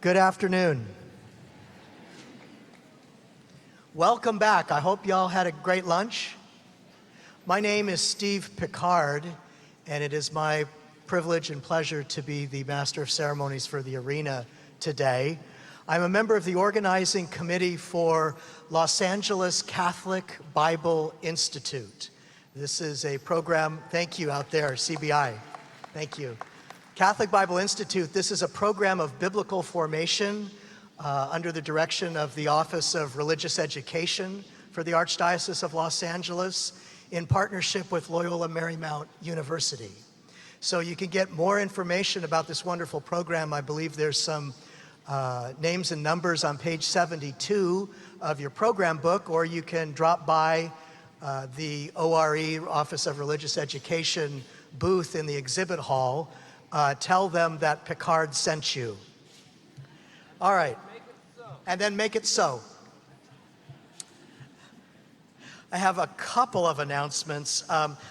Good afternoon. Welcome back. I hope y'all had a great lunch. My name is Steve Picard, and it is my privilege and pleasure to be the Master of Ceremonies for the Arena today. I'm a member of the organizing committee for Los Angeles Catholic Bible Institute. This is a program, thank you out there, CBI, thank you. Catholic Bible Institute, this is a program of biblical formation under the direction of the Office of Religious Education for the Archdiocese of Los Angeles in partnership with Loyola Marymount University. So you can get more information about this wonderful program. I believe there's some names and numbers on page 72 of your program book, or you can drop by the ORE, Office of Religious Education booth in the exhibit hall. Tell them that Picard sent you. All right, and then make it so. I have a couple of announcements.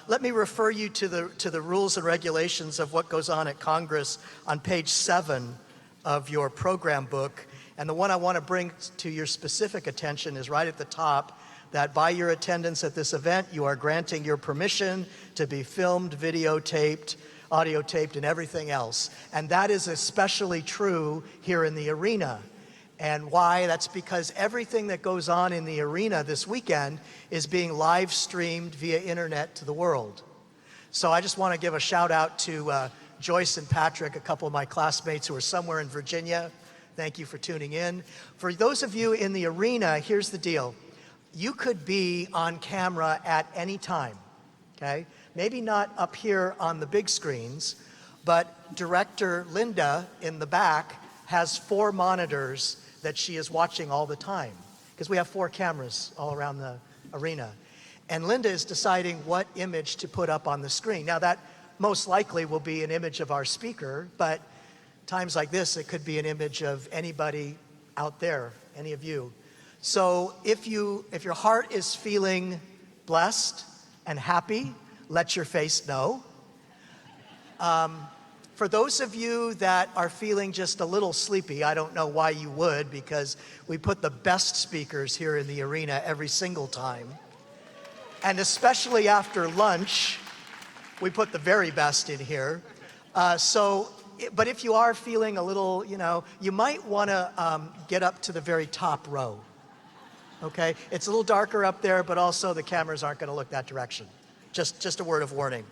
Let me refer you to the rules and regulations of what goes on at Congress on page 7 of your program book. And the one I want to bring to your specific attention is right at the top, that by your attendance at this event, you are granting your permission to be filmed, videotaped, audio taped, and everything else. And that is especially true here in the arena. And why? That's because everything that goes on in the arena this weekend is being live streamed via internet to the world. So I just want to give a shout out to Joyce and Patrick, a couple of my classmates who are somewhere in Virginia. Thank you for tuning in. For those of you in the arena, here's the deal. You could be on camera at any time, okay? Maybe not up here on the big screens, but Director Linda in the back has 4 monitors that she is watching all the time, because we have 4 cameras all around the arena. And Linda is deciding what image to put up on the screen. Now that most likely will be an image of our speaker, but times like this, it could be an image of anybody out there, any of you. So if your heart is feeling blessed and happy, let your face know. For those of you that are feeling just a little sleepy, I don't know why you would, because we put the best speakers here in the arena every single time. And especially after lunch, we put the very best in here. But if you are feeling a little, you might want to get up to the very top row. Okay? It's a little darker up there, but also the cameras aren't going to look that direction. Just a word of warning.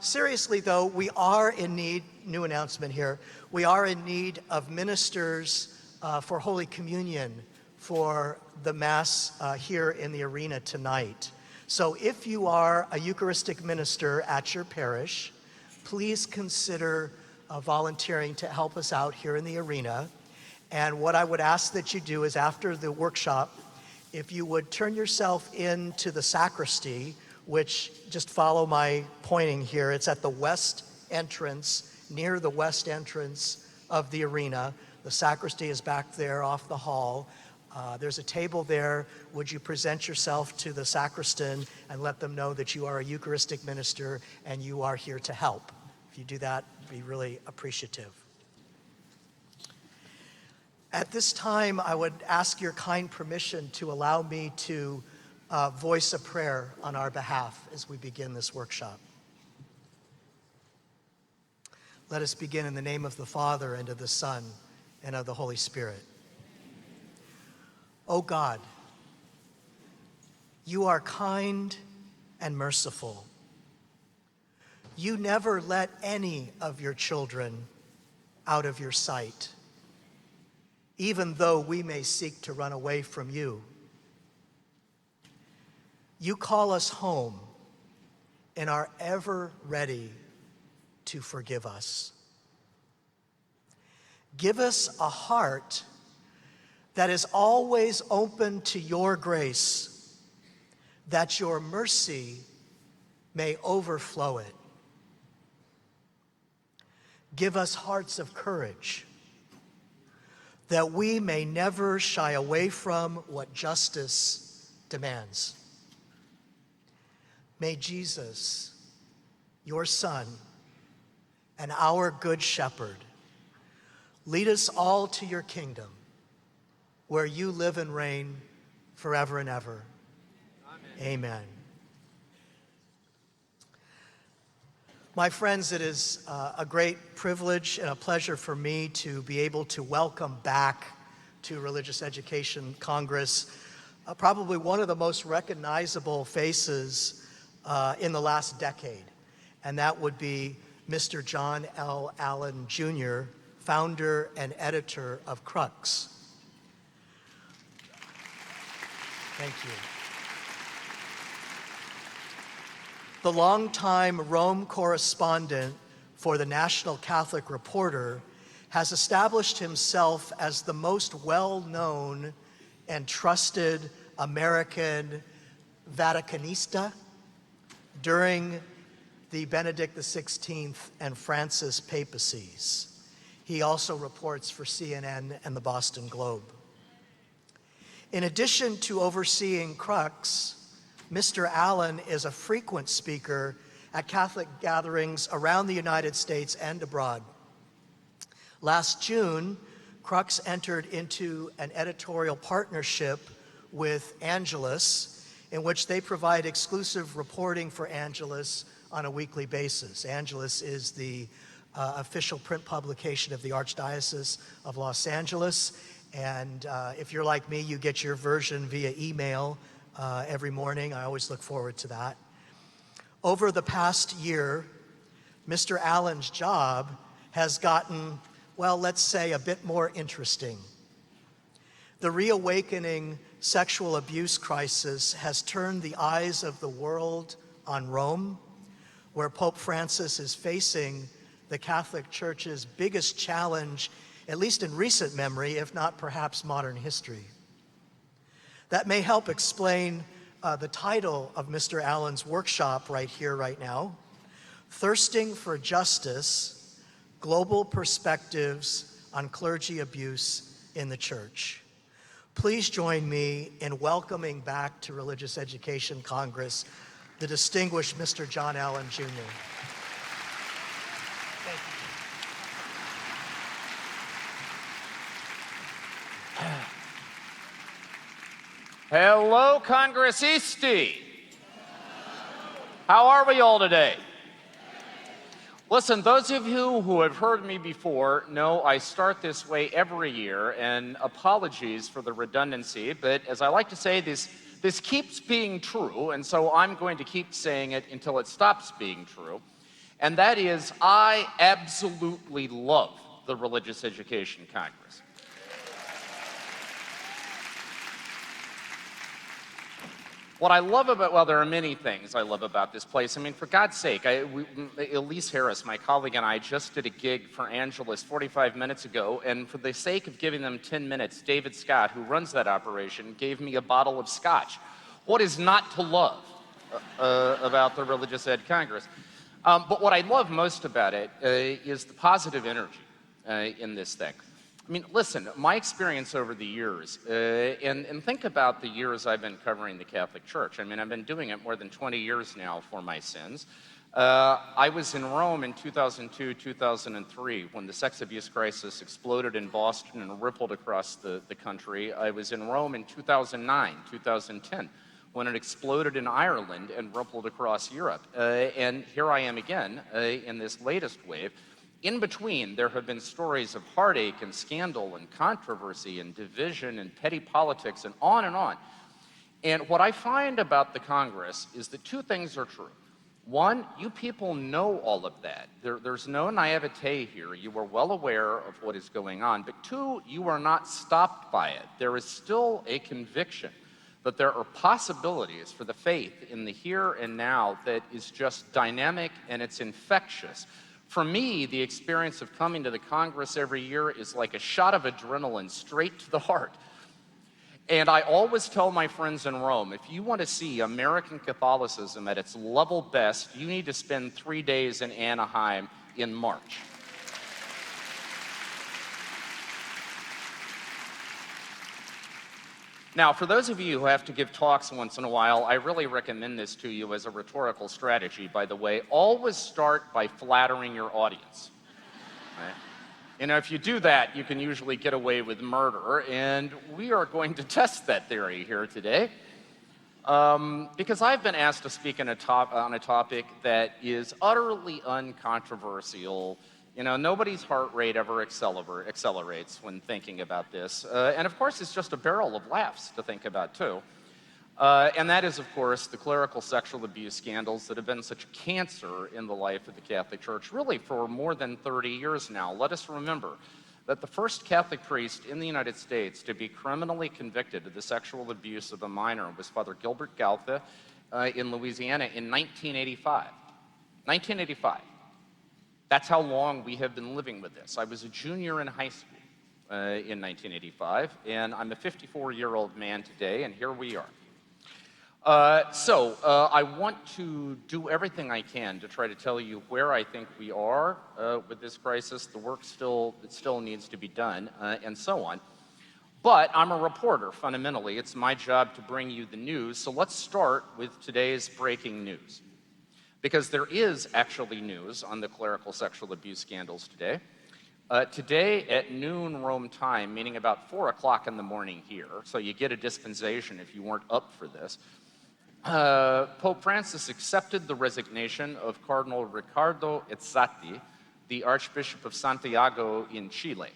Seriously though, we are in need, new announcement here, we are in need of ministers for Holy Communion for the Mass here in the arena tonight. So if you are a Eucharistic minister at your parish, please consider volunteering to help us out here in the arena. And what I would ask that you do is, after the workshop, if you would turn yourself into the sacristy, which, just follow my pointing here, it's at the west entrance, near the west entrance of the arena. The sacristy is back there off the hall. There's a table there. Would you present yourself to the sacristan and let them know that you are a Eucharistic minister and you are here to help? If you do that, I'd be really appreciative. At this time, I would ask your kind permission to allow me to voice a prayer on our behalf as we begin this workshop. Let us begin in the name of the Father, and of the Son, and of the Holy Spirit. O God, you are kind and merciful. You never let any of your children out of your sight, even though we may seek to run away from you. You call us home and are ever ready to forgive us. Give us a heart that is always open to your grace, that your mercy may overflow it. Give us hearts of courage, that we may never shy away from what justice demands. May Jesus, your Son, and our Good Shepherd, lead us all to your kingdom, where you live and reign forever and ever. Amen. Amen. My friends, it is a great privilege and a pleasure for me to be able to welcome back to Religious Education Congress probably one of the most recognizable faces in the last decade, and that would be Mr. John L. Allen Jr., founder and editor of Crux. Thank you. The longtime Rome correspondent for the National Catholic Reporter has established himself as the most well-known and trusted American Vaticanista during the Benedict XVI and Francis papacies. He also reports for CNN and the Boston Globe. In addition to overseeing Crux, Mr. Allen is a frequent speaker at Catholic gatherings around the United States and abroad. Last June, Crux entered into an editorial partnership with Angelus, in which they provide exclusive reporting for Angelus on a weekly basis. Angelus is the official print publication of the Archdiocese of Los Angeles, and if you're like me, you get your version via email every morning. I always look forward to that. Over the past year, Mr. Allen's job has gotten, well, let's say, a bit more interesting. The reawakening sexual abuse crisis has turned the eyes of the world on Rome, where Pope Francis is facing the Catholic Church's biggest challenge, at least in recent memory, if not perhaps modern history. That may help explain the title of Mr. Allen's workshop right here, right now, Thirsting for Justice, Global Perspectives on Clergy Abuse in the Church. Please join me in welcoming back to Religious Education Congress the distinguished Mr. John Allen Jr. Thank you. Hello, Congressisti. How are we all today? Listen, those of you who have heard me before know I start this way every year, and apologies for the redundancy, but as I like to say, this keeps being true, and so I'm going to keep saying it until it stops being true, and that is, I absolutely love the Religious Education Congress. What I love about, well, there are many things I love about this place. I mean, for God's sake, Elise Harris, my colleague, and I just did a gig for Angelus 45 minutes ago, and for the sake of giving them 10 minutes, David Scott, who runs that operation, gave me a bottle of scotch. What is not to love about the Religious Ed Congress? But what I love most about it is the positive energy in this thing. I mean, listen, my experience over the years, and think about the years I've been covering the Catholic Church. I mean, I've been doing it more than 20 years now for my sins. I was in Rome in 2002, 2003, when the sex abuse crisis exploded in Boston and rippled across the country. I was in Rome in 2009, 2010, when it exploded in Ireland and rippled across Europe. And here I am again in this latest wave. In between, there have been stories of heartache and scandal and controversy and division and petty politics and on and on. And what I find about the Congress is that two things are true. One, you people know all of that. There's no naivete here. You are well aware of what is going on. But two, you are not stopped by it. There is still a conviction that there are possibilities for the faith in the here and now that is just dynamic and it's infectious. For me, the experience of coming to the Congress every year is like a shot of adrenaline straight to the heart. And I always tell my friends in Rome, if you want to see American Catholicism at its level best, you need to spend 3 days in Anaheim in March. Now, for those of you who have to give talks once in a while, I really recommend this to you as a rhetorical strategy, by the way. Always start by flattering your audience. Right? You know, if you do that, you can usually get away with murder, and we are going to test that theory here today. Because I've been asked to speak on a topic that is utterly uncontroversial. You know, nobody's heart rate ever accelerates when thinking about this. And of course, it's just a barrel of laughs to think about, too. And that is, of course, the clerical sexual abuse scandals that have been such a cancer in the life of the Catholic Church, really for more than 30 years now. Let us remember that the first Catholic priest in the United States to be criminally convicted of the sexual abuse of a minor was Father Gilbert Galtha in Louisiana in 1985. 1985. That's how long we have been living with this. I was a junior in high school in 1985, and I'm a 54-year-old man today, and here we are. I want to do everything I can to try to tell you where I think we are with this crisis, the work that still needs to be done, and so on. But I'm a reporter, fundamentally. It's my job to bring you the news. So let's start with today's breaking news. Because there is actually news on the clerical sexual abuse scandals today. Today at noon Rome time, meaning about 4 o'clock in the morning here, so you get a dispensation if you weren't up for this, Pope Francis accepted the resignation of Cardinal Riccardo Ezzati, the Archbishop of Santiago in Chile.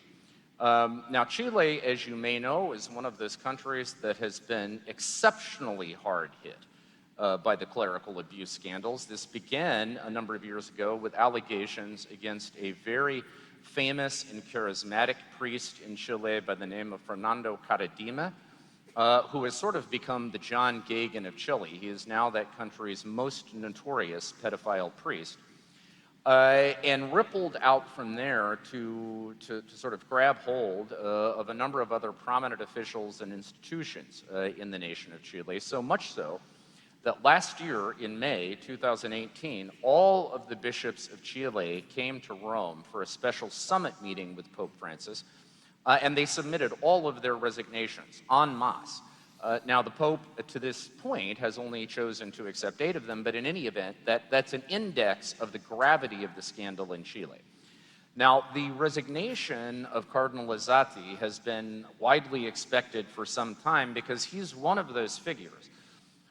Now, Chile, as you may know, is one of those countries that has been exceptionally hard hit by the clerical abuse scandals. This began a number of years ago with allegations against a very famous and charismatic priest in Chile by the name of Fernando Karadima, who has sort of become the John Gagin of Chile. He is now that country's most notorious pedophile priest. And rippled out from there to sort of grab hold of a number of other prominent officials and institutions in the nation of Chile, so much so that last year in May 2018, all of the bishops of Chile came to Rome for a special summit meeting with Pope Francis, and they submitted all of their resignations en masse. Now, the Pope, to this point, has only chosen to accept 8 of them, but in any event, that's an index of the gravity of the scandal in Chile. Now, the resignation of Cardinal Ezzati has been widely expected for some time because he's one of those figures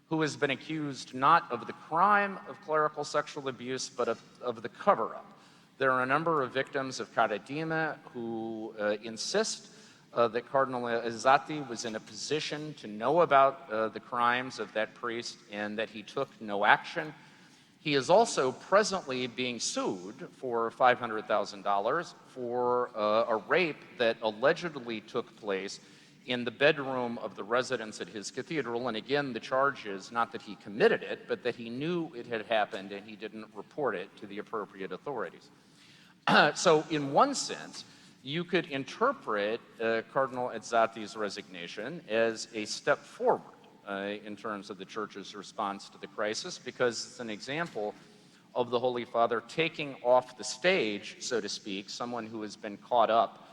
who has been accused not of the crime of clerical sexual abuse, but of the cover-up. There are a number of victims of Karadima who insist that Cardinal Ezzati was in a position to know about the crimes of that priest and that he took no action. He is also presently being sued for $500,000 for a rape that allegedly took place in the bedroom of the residence at his cathedral. And again, the charge is not that he committed it, but that he knew it had happened and he didn't report it to the appropriate authorities. So in one sense, you could interpret Cardinal Ezzati's resignation as a step forward in terms of the Church's response to the crisis, because it's an example of the Holy Father taking off the stage, so to speak, someone who has been caught up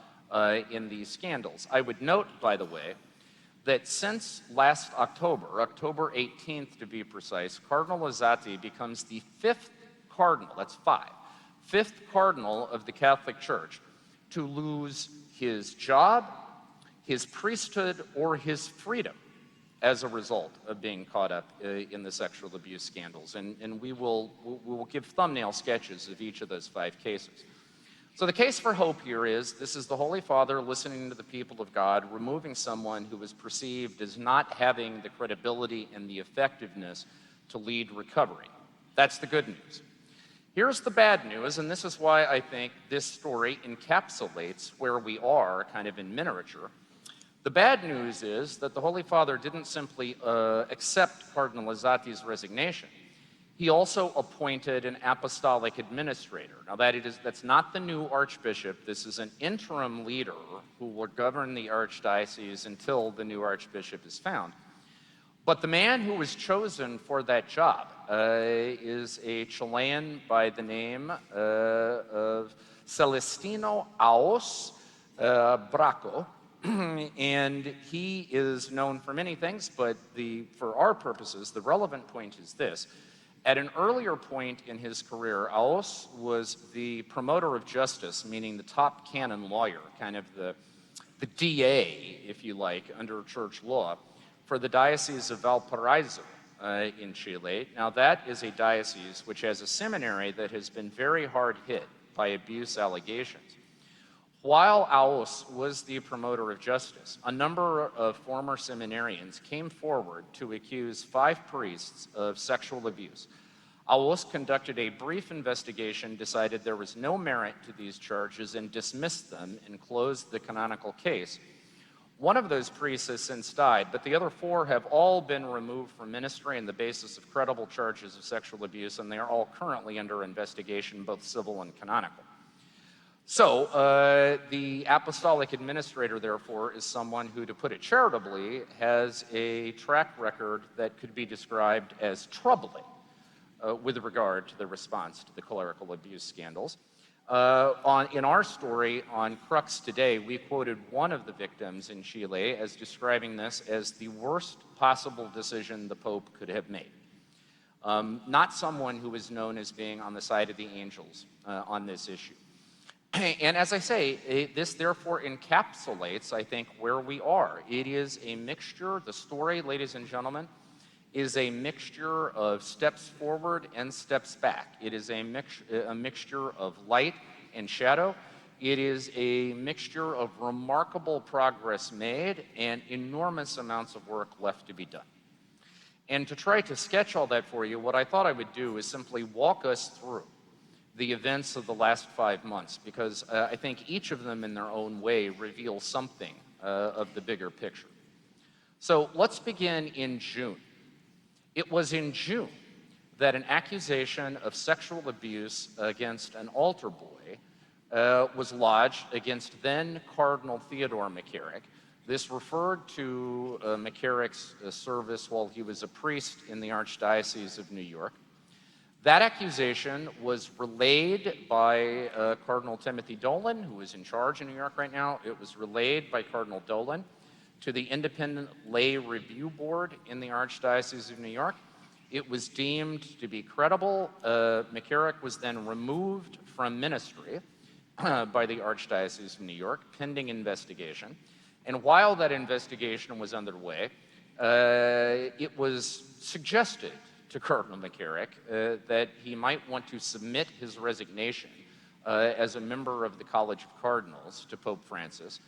in these scandals. I would note, by the way, that since last October, October 18th to be precise, Cardinal Ezzati becomes the 5th cardinal, that's 5, 5th cardinal of the Catholic Church to lose his job, his priesthood, or his freedom as a result of being caught up in the sexual abuse scandals. And we will give thumbnail sketches of each of those 5 cases. So the case for hope here is this is the Holy Father listening to the people of God, removing someone who is perceived as not having the credibility and the effectiveness to lead recovery. That's the good news. Here's the bad news, and this is why I think this story encapsulates where we are kind of in miniature. The bad news is that the Holy Father didn't simply accept Cardinal Ezzati's resignation. He also appointed an apostolic administrator. Now, that's not the new archbishop. This is an interim leader who will govern the archdiocese until the new archbishop is found. But the man who was chosen for that job is a Chilean by the name of Celestino Aos Braco. And he is known for many things, but for our purposes, the relevant point is this. At an earlier point in his career, Aos was the promoter of justice, meaning the top canon lawyer, kind of the DA, if you like, under church law, for the Diocese of Valparaiso in Chile. Now, that is a diocese which has a seminary that has been very hard hit by abuse allegations. While Aos was the promoter of justice, a number of former seminarians came forward to accuse 5 priests of sexual abuse. Aos conducted a brief investigation, decided there was no merit to these charges, and dismissed them and closed the canonical case. One of those priests has since died, but the other 4 have all been removed from ministry on the basis of credible charges of sexual abuse, and they are all currently under investigation, both civil and canonical. So the apostolic administrator, therefore, is someone who, to put it charitably, has a track record that could be described as troubling with regard to the response to the clerical abuse scandals. In our story on Crux Today, we quoted one of the victims in Chile as describing this as the worst possible decision the Pope could have made. Not someone who is known as being on the side of the angels on this issue. And as I say, this therefore encapsulates, I think, where we are. It is a mixture, the story, ladies and gentlemen, is a mixture of steps forward and steps back. It is a mixture of light and shadow. It is a mixture of remarkable progress made and enormous amounts of work left to be done. And to try to sketch all that for you, what I thought I would do is simply walk us through the events of the last 5 months, because I think each of them in their own way reveal something of the bigger picture. So let's begin in June. It was in June that an accusation of sexual abuse against an altar boy was lodged against then Cardinal Theodore McCarrick. This referred to McCarrick's service while he was a priest in the Archdiocese of New York. That accusation was relayed by Cardinal Timothy Dolan, who is in charge in New York right now. It was relayed by Cardinal Dolan to the Independent Lay Review Board in the Archdiocese of New York. It was deemed to be credible. McCarrick was then removed from ministry by the Archdiocese of New York, pending investigation. And while that investigation was underway, it was suggested to Cardinal McCarrick that he might want to submit his resignation as a member of the College of Cardinals to Pope Francis,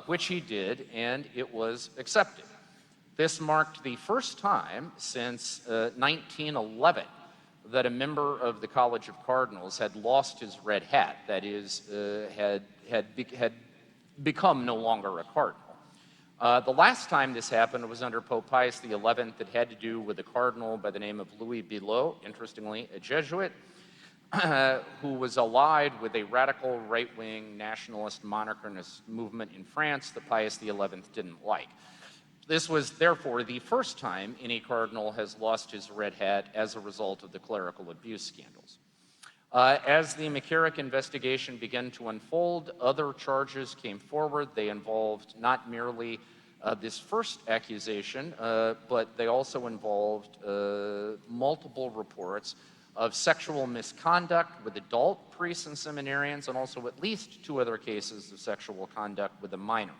which he did, and it was accepted. This marked the first time since 1911 that a member of the College of Cardinals had lost his red hat, that is, had become no longer a cardinal. The last time this happened was under Pope Pius XI. It had to do with a cardinal by the name of Louis Bilot, interestingly, a Jesuit, who was allied with a radical right-wing nationalist monarchist movement in France that Pius XI didn't like. This was, therefore, the first time any cardinal has lost his red hat as a result of the clerical abuse scandals. As the McCarrick investigation began to unfold, other charges came forward. They involved not merely this first accusation, but they also involved multiple reports of sexual misconduct with adult priests and seminarians, and also at least 2 other cases of sexual conduct with a minor.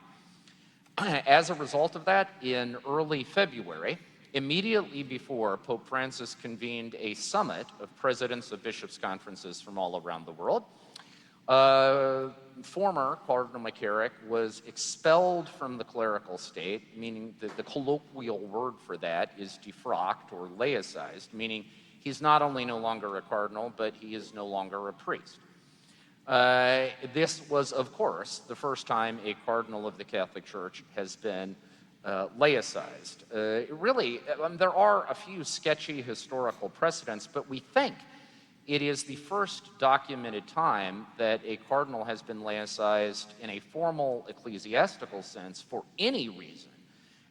As a result of that, in early February, immediately before Pope Francis convened a summit of presidents of bishops' conferences from all around the world, former Cardinal McCarrick was expelled from the clerical state, meaning the colloquial word for that is defrocked or laicized, meaning he's not only no longer a cardinal, but he is no longer a priest. This was, of course, the first time a cardinal of the Catholic Church has been laicized. Really, there are a few sketchy historical precedents, but we think it is the first documented time that a cardinal has been laicized in a formal ecclesiastical sense for any reason.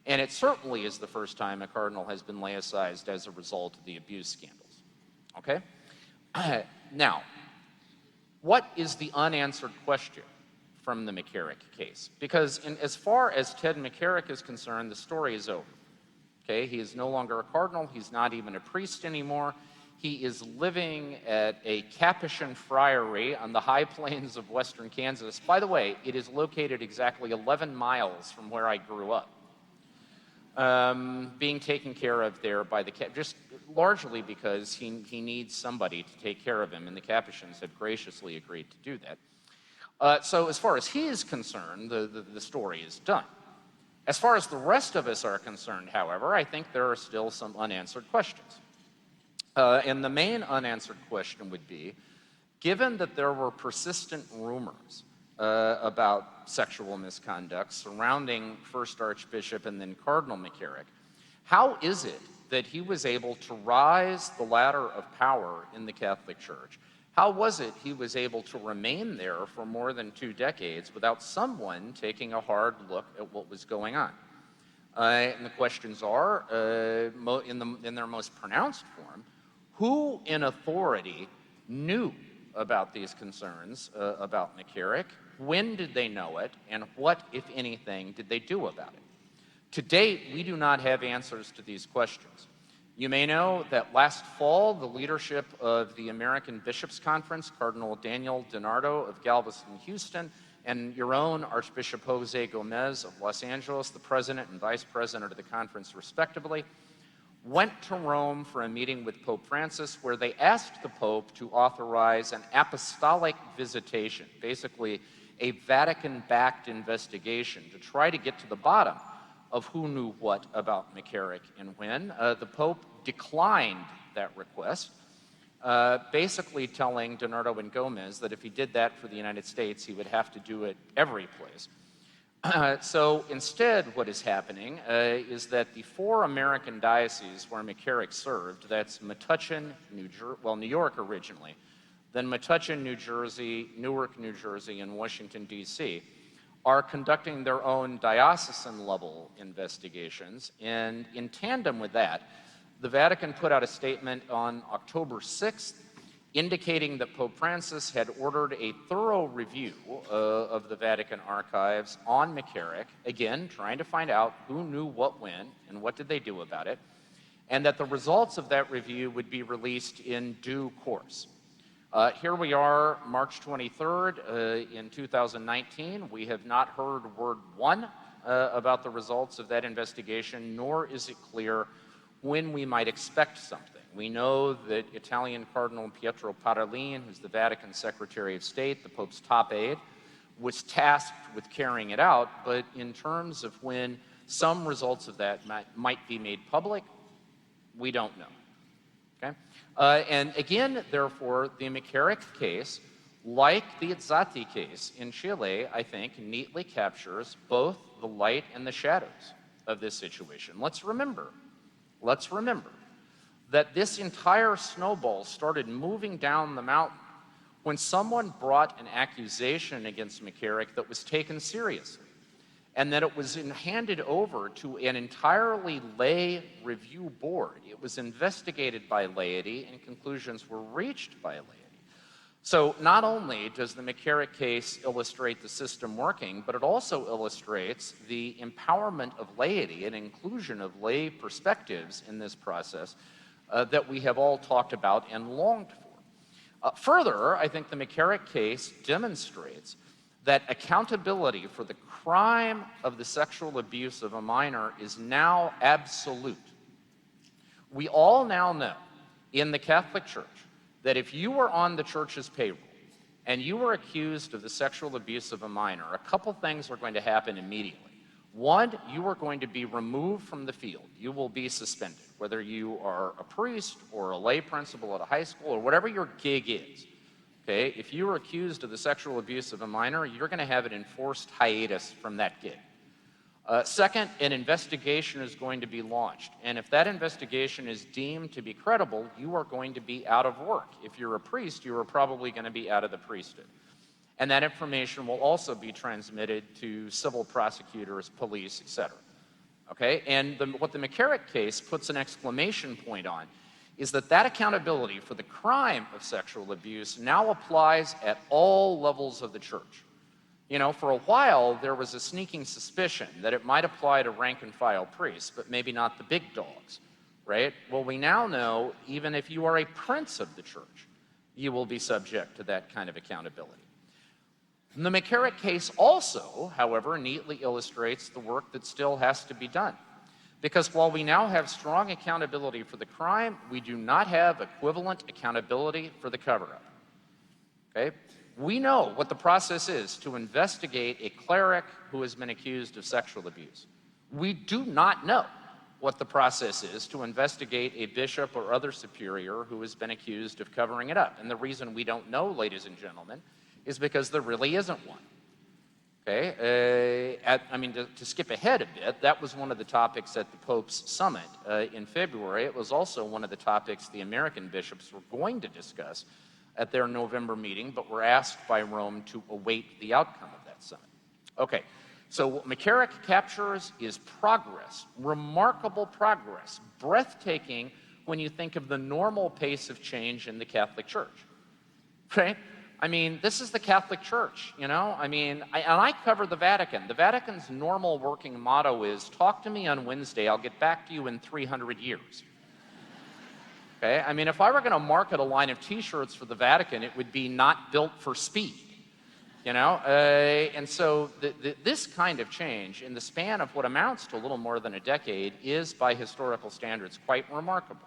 And it certainly is the first time a cardinal has been laicized as a result of the abuse scandals. Okay? Now, what is the unanswered question from the McCarrick case? Because as far as Ted McCarrick is concerned, the story is over. Okay? He is no longer a cardinal. He's not even a priest anymore. He is living at a Capuchin friary on the high plains of western Kansas. By the way, it is located exactly 11 miles from where I grew up. Being taken care of there by just largely because he needs somebody to take care of him, and the Capuchins have graciously agreed to do that. So as far as he is concerned, the story is done. As far as the rest of us are concerned, however, I think there are still some unanswered questions. And the main unanswered question would be, given that there were persistent rumors about sexual misconduct surrounding First Archbishop and then Cardinal McCarrick, how is it that he was able to rise the ladder of power in the Catholic Church? How was it he was able to remain there for more than 2 decades without someone taking a hard look at what was going on? And the questions are, in their most pronounced form, who in authority knew about these concerns about McCarrick? When did they know it? And what, if anything, did they do about it? To date, we do not have answers to these questions. You may know that last fall, the leadership of the American Bishops' Conference, Cardinal Daniel DiNardo of Galveston, Houston, and your own Archbishop Jose Gomez of Los Angeles, the president and vice president of the conference, respectively, went to Rome for a meeting with Pope Francis, where they asked the Pope to authorize an apostolic visitation, basically a Vatican-backed investigation to try to get to the bottom of who knew what about McCarrick and when. The Pope declined that request, basically telling DiNardo and Gomez that if he did that for the United States, he would have to do it every place. So instead, what is happening is that the 4 American dioceses where McCarrick served, that's Metuchen, New York originally, then Metuchen, New Jersey, Newark, New Jersey, and Washington, D.C., are conducting their own diocesan-level investigations. And in tandem with that, the Vatican put out a statement on October 6th indicating that Pope Francis had ordered a thorough review of the Vatican archives on McCarrick, again, trying to find out who knew what when and what did they do about it, and that the results of that review would be released in due course. Here we are, March 23rd in 2019. We have not heard word one about the results of that investigation, nor is it clear when we might expect something. We know that Italian Cardinal Pietro Parolin, who's the Vatican Secretary of State, the Pope's top aide, was tasked with carrying it out, but in terms of when some results of that might be made public, we don't know. Okay? And again, therefore, the McCarrick case, like the Izzati case in Chile, I think, neatly captures both the light and the shadows of this situation. Let's remember that this entire snowball started moving down the mountain when someone brought an accusation against McCarrick that was taken seriously, and that it was handed over to an entirely lay review board. It was investigated by laity, and conclusions were reached by laity. So not only does the McCarrick case illustrate the system working, but it also illustrates the empowerment of laity and inclusion of lay perspectives in this process that we have all talked about and longed for. Further, I think the McCarrick case demonstrates that accountability for the crime of the sexual abuse of a minor is now absolute. We all now know in the Catholic Church that if you were on the church's payroll and you were accused of the sexual abuse of a minor, a couple things are going to happen immediately. One, you are going to be removed from the field. You will be suspended, whether you are a priest or a lay principal at a high school or whatever your gig is. Okay? If you are accused of the sexual abuse of a minor, you're going to have an enforced hiatus from that gig. Second, an investigation is going to be launched. And if that investigation is deemed to be credible, you are going to be out of work. If you're a priest, you are probably going to be out of the priesthood. And that information will also be transmitted to civil prosecutors, police, etc. Okay? And what the McCarrick case puts an exclamation point on is that accountability for the crime of sexual abuse now applies at all levels of the church. You know, for a while, there was a sneaking suspicion that it might apply to rank and file priests, but maybe not the big dogs, right? Well, we now know even if you are a prince of the church, you will be subject to that kind of accountability. And the McCarrick case also, however, neatly illustrates the work that still has to be done. Because while we now have strong accountability for the crime, we do not have equivalent accountability for the cover-up. Okay? We know what the process is to investigate a cleric who has been accused of sexual abuse. We do not know what the process is to investigate a bishop or other superior who has been accused of covering it up. And the reason we don't know, ladies and gentlemen, is because there really isn't one. Okay? To skip ahead a bit, that was one of the topics at the Pope's summit in February. It was also one of the topics the American bishops were going to discuss at their November meeting, but were asked by Rome to await the outcome of that summit. Okay, so what McCarrick captures is progress, remarkable progress, breathtaking when you think of the normal pace of change in the Catholic Church, right? I mean, this is the Catholic Church, you know? I cover the Vatican. The Vatican's normal working motto is, talk to me on Wednesday, I'll get back to you in 300 years. Okay? I mean, if I were going to market a line of T-shirts for the Vatican, it would be not built for speed, you know? And so this kind of change in the span of what amounts to a little more than a decade is, by historical standards, quite remarkable.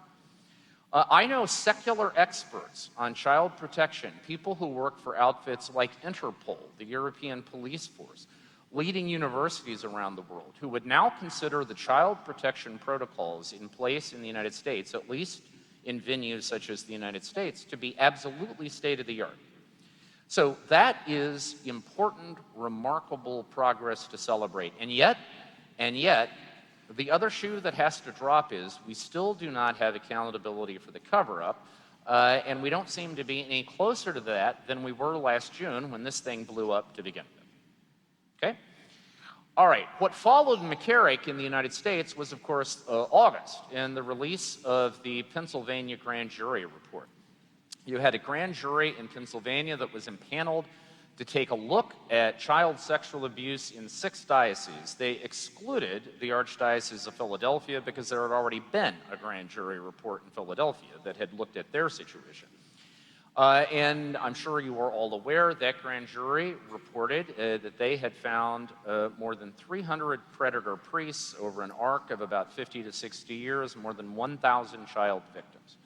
I know secular experts on child protection, people who work for outfits like Interpol, the European Police Force, leading universities around the world, who would now consider the child protection protocols in place in the United States, at least in venues such as the United States, to be absolutely state-of-the-art. So that is important, remarkable progress to celebrate. And yet, the other shoe that has to drop is we still do not have accountability for the cover-up, and we don't seem to be any closer to that than we were last June when this thing blew up to begin with. Okay? All right, what followed McCarrick in the United States was, of course, August, and the release of the Pennsylvania grand jury report. You had a grand jury in Pennsylvania that was impaneled to take a look at child sexual abuse in 6 dioceses. They excluded the Archdiocese of Philadelphia because there had already been a grand jury report in Philadelphia that had looked at their situation. And I'm sure you are all aware that grand jury reported that they had found more than 300 predator priests over an arc of about 50 to 60 years, more than 1,000 child victims.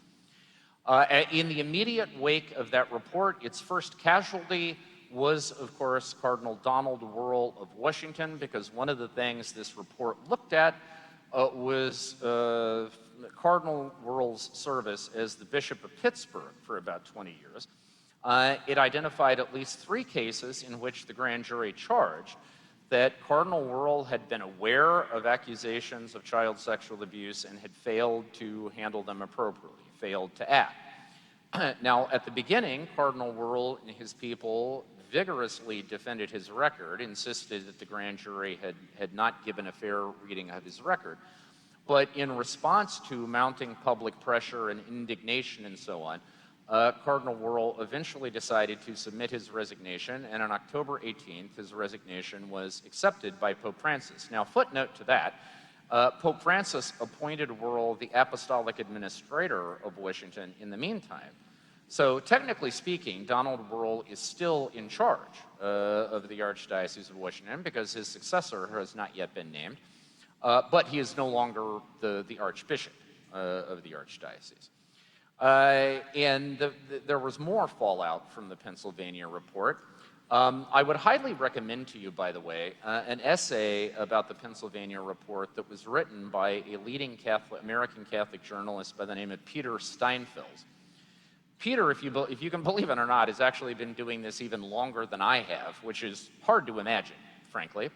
In the immediate wake of that report, its first casualty was, of course, Cardinal Donald Wuerl of Washington, because one of the things this report looked at was Cardinal Wuerl's service as the Bishop of Pittsburgh for about 20 years. It identified at least 3 cases in which the grand jury charged that Cardinal Wuerl had been aware of accusations of child sexual abuse and had failed to handle them appropriately, failed to act. Now, at the beginning, Cardinal Wuerl and his people vigorously defended his record, insisted that the grand jury had not given a fair reading of his record. But in response to mounting public pressure and indignation and so on, Cardinal Wuerl eventually decided to submit his resignation, and on October 18th, his resignation was accepted by Pope Francis. Now, footnote to that, Pope Francis appointed Wuerl the apostolic administrator of Washington in the meantime. So technically speaking, Donald Wuerl is still in charge of the Archdiocese of Washington because his successor has not yet been named, but he is no longer the Archbishop of the Archdiocese. And there was more fallout from the Pennsylvania report. I would highly recommend to you, by the way, an essay about the Pennsylvania report that was written by a leading American Catholic journalist by the name of Peter Steinfeld. Peter, if you can believe it or not, has actually been doing this even longer than I have, which is hard to imagine, frankly.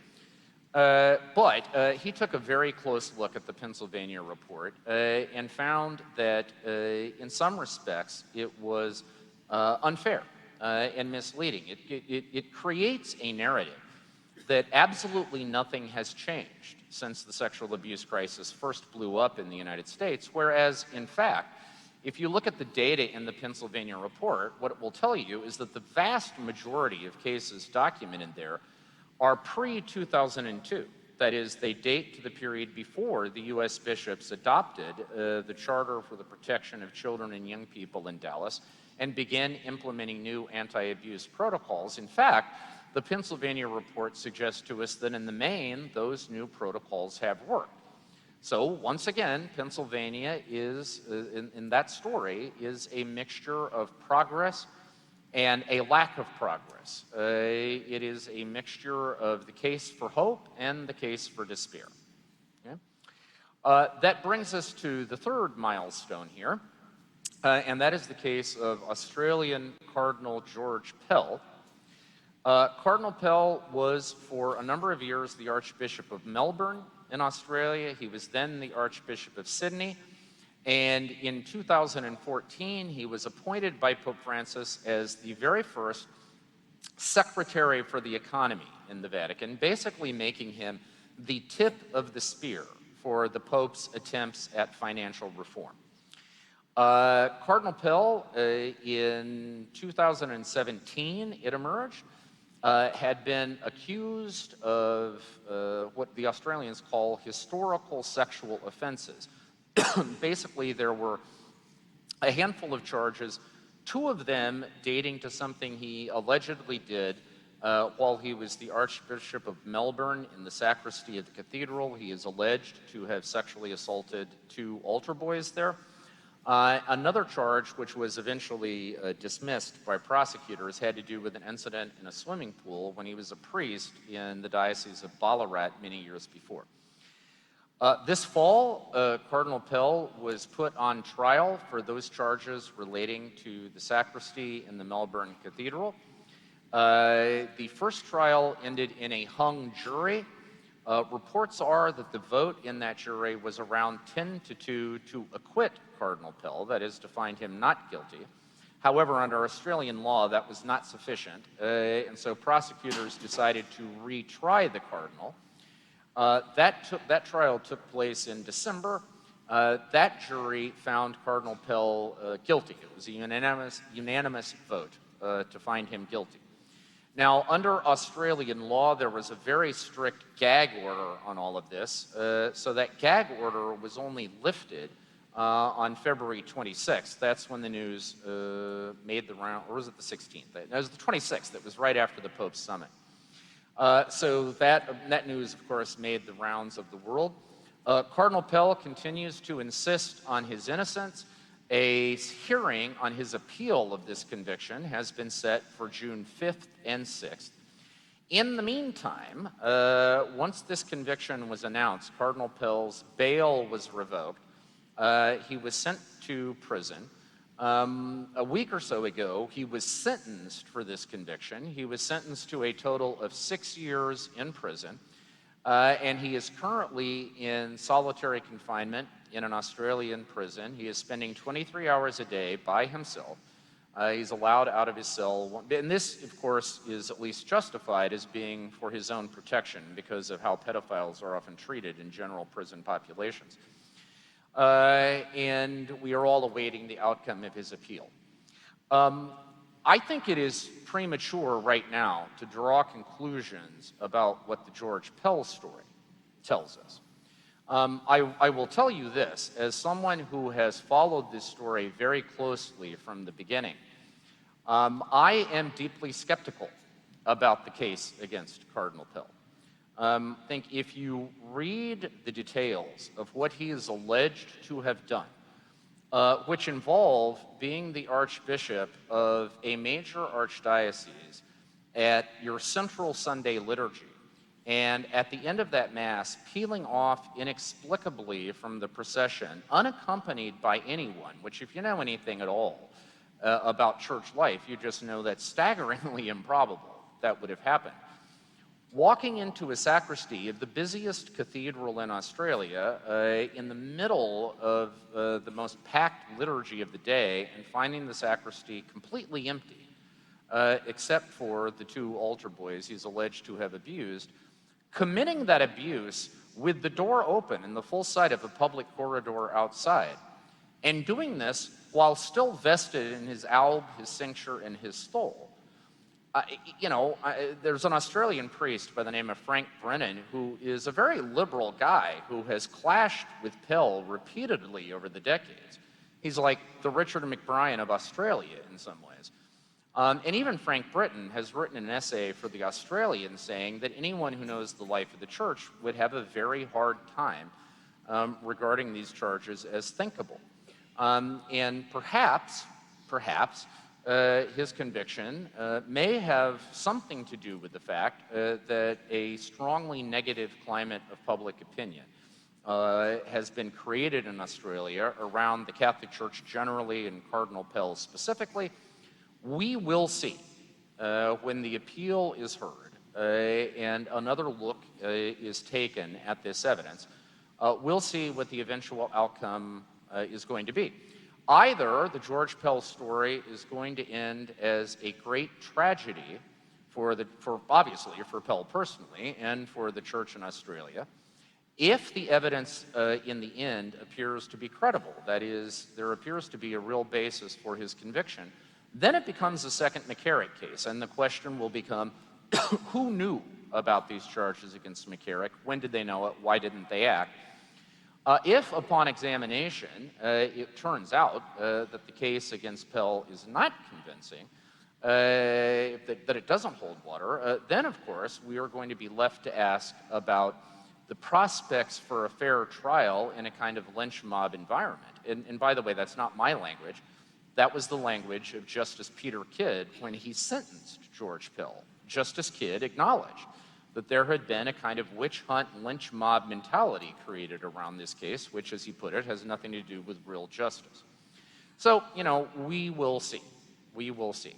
But he took a very close look at the Pennsylvania report and found that in some respects it was unfair and misleading. It creates a narrative that absolutely nothing has changed since the sexual abuse crisis first blew up in the United States, whereas, in fact, if you look at the data in the Pennsylvania report, what it will tell you is that the vast majority of cases documented there are pre-2002. That is, they date to the period before the U.S. bishops adopted the Charter for the Protection of Children and Young People in Dallas and began implementing new anti-abuse protocols. In fact, the Pennsylvania report suggests to us that in the main, those new protocols have worked. So once again, Pennsylvania is, in that story, is a mixture of progress and a lack of progress. It is a mixture of the case for hope and the case for despair. Okay? That brings us to the third milestone here, and that is the case of Australian Cardinal George Pell. Cardinal Pell was for a number of years the Archbishop of Melbourne in Australia. He was then the Archbishop of Sydney. And in 2014, he was appointed by Pope Francis as the very first secretary for the economy in the Vatican, basically making him the tip of the spear for the Pope's attempts at financial reform. Cardinal Pell, in 2017, it emerged, had been accused of what the Australians call historical sexual offenses. Basically, there were a handful of charges, two of them dating to something he allegedly did while he was the Archbishop of Melbourne in the sacristy of the cathedral. He is alleged to have sexually assaulted two altar boys there. Another charge, which was eventually dismissed by prosecutors, had to do with an incident in a swimming pool when he was a priest in the Diocese of Ballarat many years before. This fall, Cardinal Pell was put on trial for those charges relating to the sacristy in the Melbourne Cathedral. The first trial ended in a hung jury. Reports are that the vote in that jury was around 10-2 to acquit Cardinal Pell, that is, to find him not guilty. However, under Australian law, that was not sufficient, and so prosecutors decided to retry the cardinal. That trial took place in December. That jury found Cardinal Pell guilty. It was a unanimous vote to find him guilty. Now, under Australian law, there was a very strict gag order on all of this, so that gag order was only lifted on February 26th. That's when the news made the round, or was it the 16th? It was the 26th. It was right after the Pope's summit. So that news, of course, made the rounds of the world. Cardinal Pell continues to insist on his innocence. A hearing on his appeal of this conviction has been set for June 5th and 6th. In the meantime, once this conviction was announced, Cardinal Pell's bail was revoked. He was sent to prison. A week or so ago, he was sentenced for this conviction. He was sentenced to a total of 6 years in prison, and he is currently in solitary confinement in an Australian prison. He is spending 23 hours a day by himself. He's allowed out of his cell, and this, of course, is at least justified as being for his own protection because of how pedophiles are often treated in general prison populations. And we are all awaiting the outcome of his appeal. I think it is premature right now to draw conclusions about what the George Pell story tells us. I will tell you this, as someone who has followed this story very closely from the beginning, I am deeply skeptical about the case against Cardinal Pell. I think if you read the details of what he is alleged to have done, which involve being the archbishop of a major archdiocese at your central Sunday liturgy, and at the end of that Mass, peeling off inexplicably from the procession, unaccompanied by anyone, which if you know anything at all about church life, you just know that's staggeringly improbable that would have happened. Walking into a sacristy of the busiest cathedral in Australia in the middle of the most packed liturgy of the day and finding the sacristy completely empty, except for the two altar boys he's alleged to have abused, committing that abuse with the door open in the full sight of a public corridor outside, and doing this while still vested in his alb, his cincture, and his stole. There's an Australian priest by the name of Frank Brennan who is a very liberal guy who has clashed with Pell repeatedly over the decades. He's like the Richard McBrien of Australia in some ways. And even Frank Britton has written an essay for The Australian saying that anyone who knows the life of the church would have a very hard time regarding these charges as thinkable. And perhaps, his conviction may have something to do with the fact that a strongly negative climate of public opinion has been created in Australia around the Catholic Church generally and Cardinal Pell specifically. We will see when the appeal is heard and another look is taken at this evidence. We'll see what the eventual outcome is going to be. Either the George Pell story is going to end as a great tragedy for obviously for Pell personally and for the church in Australia, if the evidence in the end appears to be credible, that is, there appears to be a real basis for his conviction, then it becomes a second McCarrick case, and the question will become, who knew about these charges against McCarrick? When did they know it? Why didn't they act? If, upon examination, it turns out that the case against Pell is not convincing, that it doesn't hold water, then, of course, we are going to be left to ask about the prospects for a fair trial in a kind of lynch mob environment. And by the way, that's not my language. That was the language of Justice Peter Kidd when he sentenced George Pell. Justice Kidd acknowledged that there had been a kind of witch hunt, lynch mob mentality created around this case, which, as he put it, has nothing to do with real justice. So, we will see. We will see.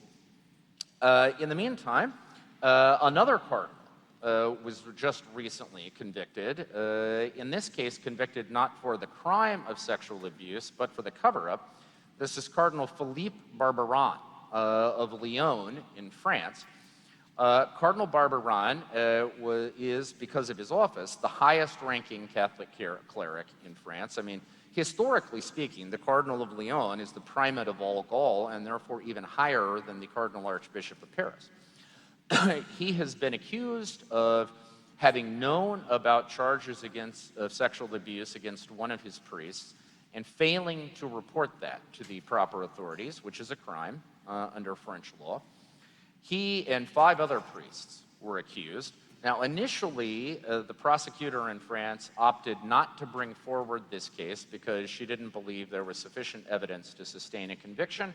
In the meantime, another cardinal was just recently convicted, in this case convicted not for the crime of sexual abuse, but for the cover-up. This is Cardinal Philippe Barbarin of Lyon in France. Cardinal Barbarin is, because of his office, the highest-ranking Catholic cleric in France. I mean, historically speaking, the Cardinal of Lyon is the primate of all Gaul, and therefore even higher than the Cardinal Archbishop of Paris. He has been accused of having known about charges of sexual abuse against one of his priests and failing to report that to the proper authorities, which is a crime under French law. He and 5 other priests were accused. Now, initially, the prosecutor in France opted not to bring forward this case because she didn't believe there was sufficient evidence to sustain a conviction.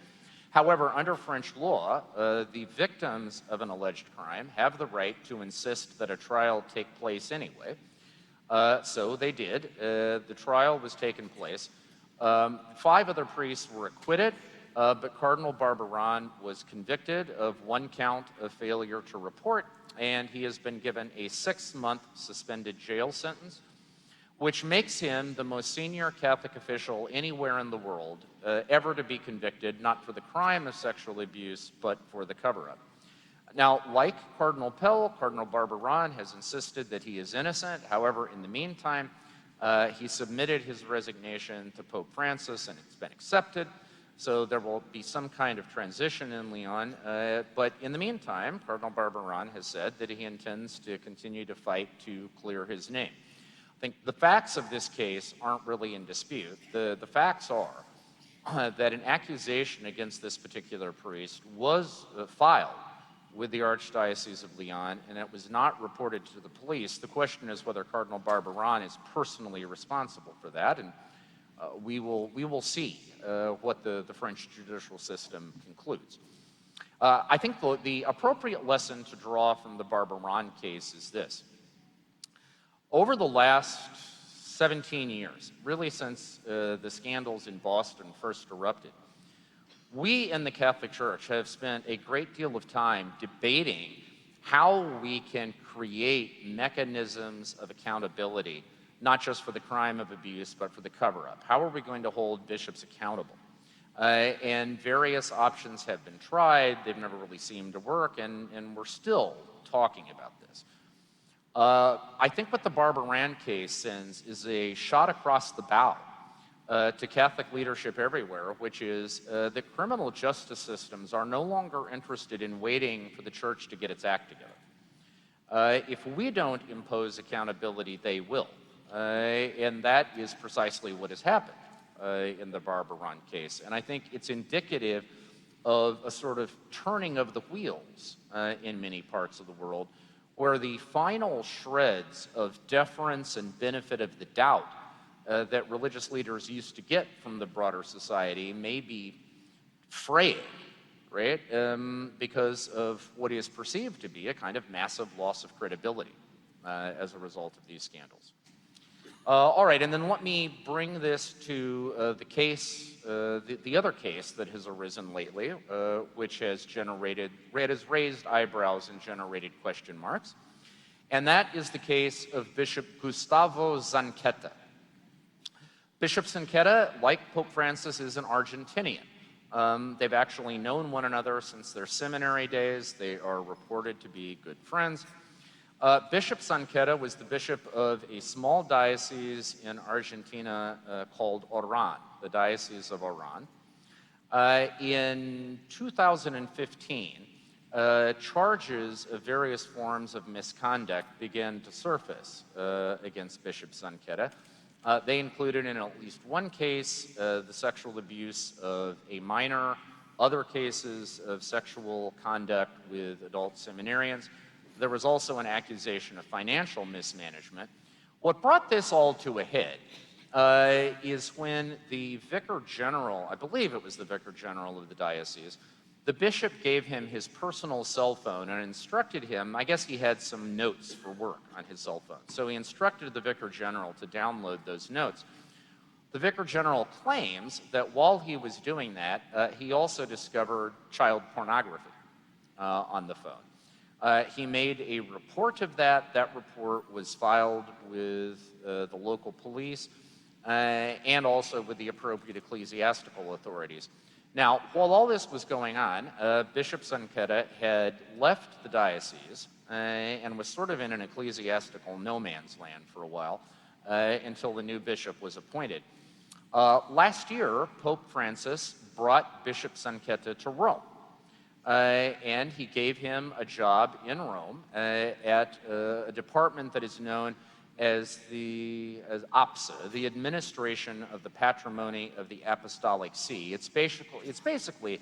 However, under French law, the victims of an alleged crime have the right to insist that a trial take place anyway. So they did. The trial was taken place. 5 other priests were acquitted. But Cardinal Barbarin was convicted of 1 count of failure to report, and he has been given a 6-month suspended jail sentence, which makes him the most senior Catholic official anywhere in the world ever to be convicted, not for the crime of sexual abuse, but for the cover-up. Now, like Cardinal Pell, Cardinal Barbarin has insisted that he is innocent. However, in the meantime, he submitted his resignation to Pope Francis, and it's been accepted. So there will be some kind of transition in Lyon. But in the meantime, Cardinal Barbarin has said that he intends to continue to fight to clear his name. I think the facts of this case aren't really in dispute. The facts are that an accusation against this particular priest was filed with the Archdiocese of Lyon, and it was not reported to the police. The question is whether Cardinal Barbarin is personally responsible for that, and we will see what the French judicial system concludes. I think the appropriate lesson to draw from the Barbarin case is this. Over the last 17 years, really since the scandals in Boston first erupted, we in the Catholic Church have spent a great deal of time debating how we can create mechanisms of accountability, not just for the crime of abuse, but for the cover-up. How are we going to hold bishops accountable? And various options have been tried. They've never really seemed to work, and we're still talking about this. I think what the Barbarin case sends is a shot across the bow to Catholic leadership everywhere, which is that criminal justice systems are no longer interested in waiting for the church to get its act together. If we don't impose accountability, they will. And that is precisely what has happened in the Barbaron case. And I think it's indicative of a sort of turning of the wheels in many parts of the world, where the final shreds of deference and benefit of the doubt that religious leaders used to get from the broader society may be fraying, right? Because of what is perceived to be a kind of massive loss of credibility as a result of these scandals. All right, and then let me bring this to the case, the other case that has arisen lately, which has raised eyebrows and generated question marks, and that is the case of Bishop Gustavo Zanqueta. Bishop Zanqueta, like Pope Francis, is an Argentinian. They've actually known one another since their seminary days. They are reported to be good friends. Bishop Zanqueta was the bishop of a small diocese in Argentina called Oran, the Diocese of Oran. In 2015, charges of various forms of misconduct began to surface against Bishop Zanqueta. They included, in at least one case, the sexual abuse of a minor, other cases of sexual conduct with adult seminarians. There was also an accusation of financial mismanagement. What brought this all to a head is when the Vicar General, I believe it was the Vicar General of the diocese, the bishop gave him his personal cell phone and instructed him, I guess he had some notes for work on his cell phone, so he instructed the Vicar General to download those notes. The Vicar General claims that while he was doing that, he also discovered child pornography on the phone. He made a report of that. That report was filed with the local police and also with the appropriate ecclesiastical authorities. Now, while all this was going on, Bishop Zanqueta had left the diocese and was sort of in an ecclesiastical no man's land for a while until the new bishop was appointed. Last year, Pope Francis brought Bishop Zanqueta to Rome. And he gave him a job in Rome at a department that is known as APSA, the Administration of the Patrimony of the Apostolic See. It's basically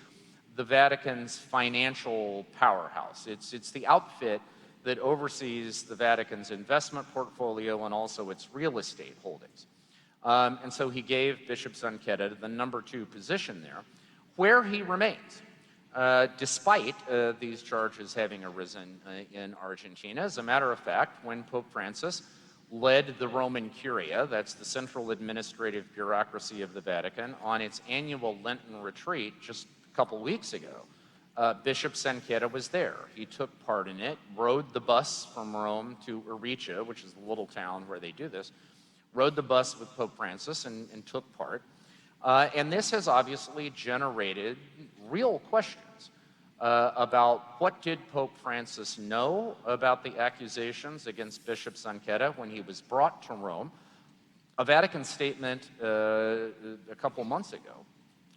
the Vatican's financial powerhouse. It's the outfit that oversees the Vatican's investment portfolio and also its real estate holdings. And so he gave Bishop Zanqueta the number 2 position there, where he remains. Despite these charges having arisen in Argentina. As a matter of fact, when Pope Francis led the Roman Curia, that's the central administrative bureaucracy of the Vatican, on its annual Lenten retreat just a couple weeks ago, Bishop Zanqueta was there. He took part in it, rode the bus from Rome to Aricia, which is the little town where they do this, rode the bus with Pope Francis and took part. And this has obviously generated real questions about what did Pope Francis know about the accusations against Bishop Zanqueta when he was brought to Rome. A Vatican statement a couple months ago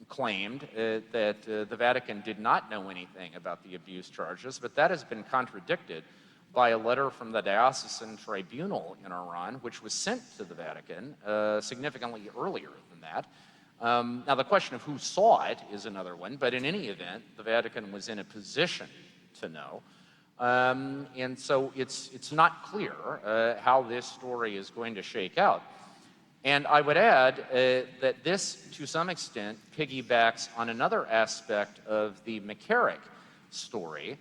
claimed that the Vatican did not know anything about the abuse charges, but that has been contradicted by a letter from the diocesan tribunal in Oran, which was sent to the Vatican significantly earlier than that. Now, the question of who saw it is another one, but in any event, the Vatican was in a position to know. And so it's not clear how this story is going to shake out. And I would add that this, to some extent, piggybacks on another aspect of the McCarrick story,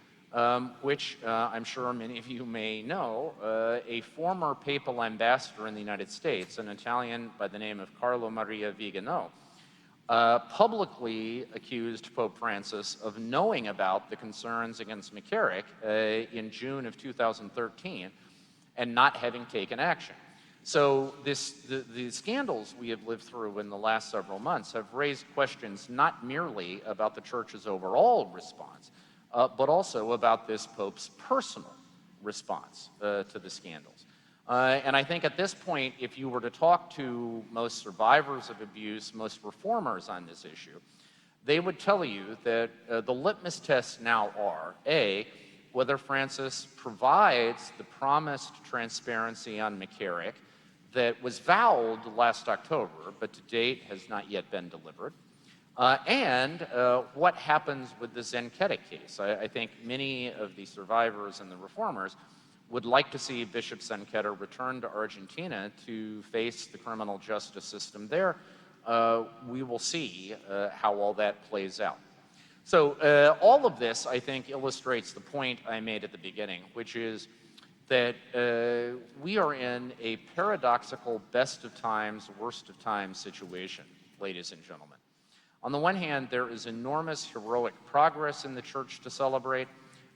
which I'm sure many of you may know. A former papal ambassador in the United States, an Italian by the name of Carlo Maria Vigano, publicly accused Pope Francis of knowing about the concerns against McCarrick in June of 2013 and not having taken action. So the scandals we have lived through in the last several months have raised questions not merely about the Church's overall response, but also about this Pope's personal response to the scandals. And I think at this point, if you were to talk to most survivors of abuse, most reformers on this issue, they would tell you that the litmus tests now are, A, whether Francis provides the promised transparency on McCarrick that was vowed last October, but to date has not yet been delivered, and what happens with the Zenketa case. I think many of the survivors and the reformers would like to see Bishop Zenketa return to Argentina to face the criminal justice system there. We will see how all that plays out. So all of this, I think, illustrates the point I made at the beginning, which is that we are in a paradoxical best of times, worst of times situation, ladies and gentlemen. On the one hand, there is enormous heroic progress in the church to celebrate.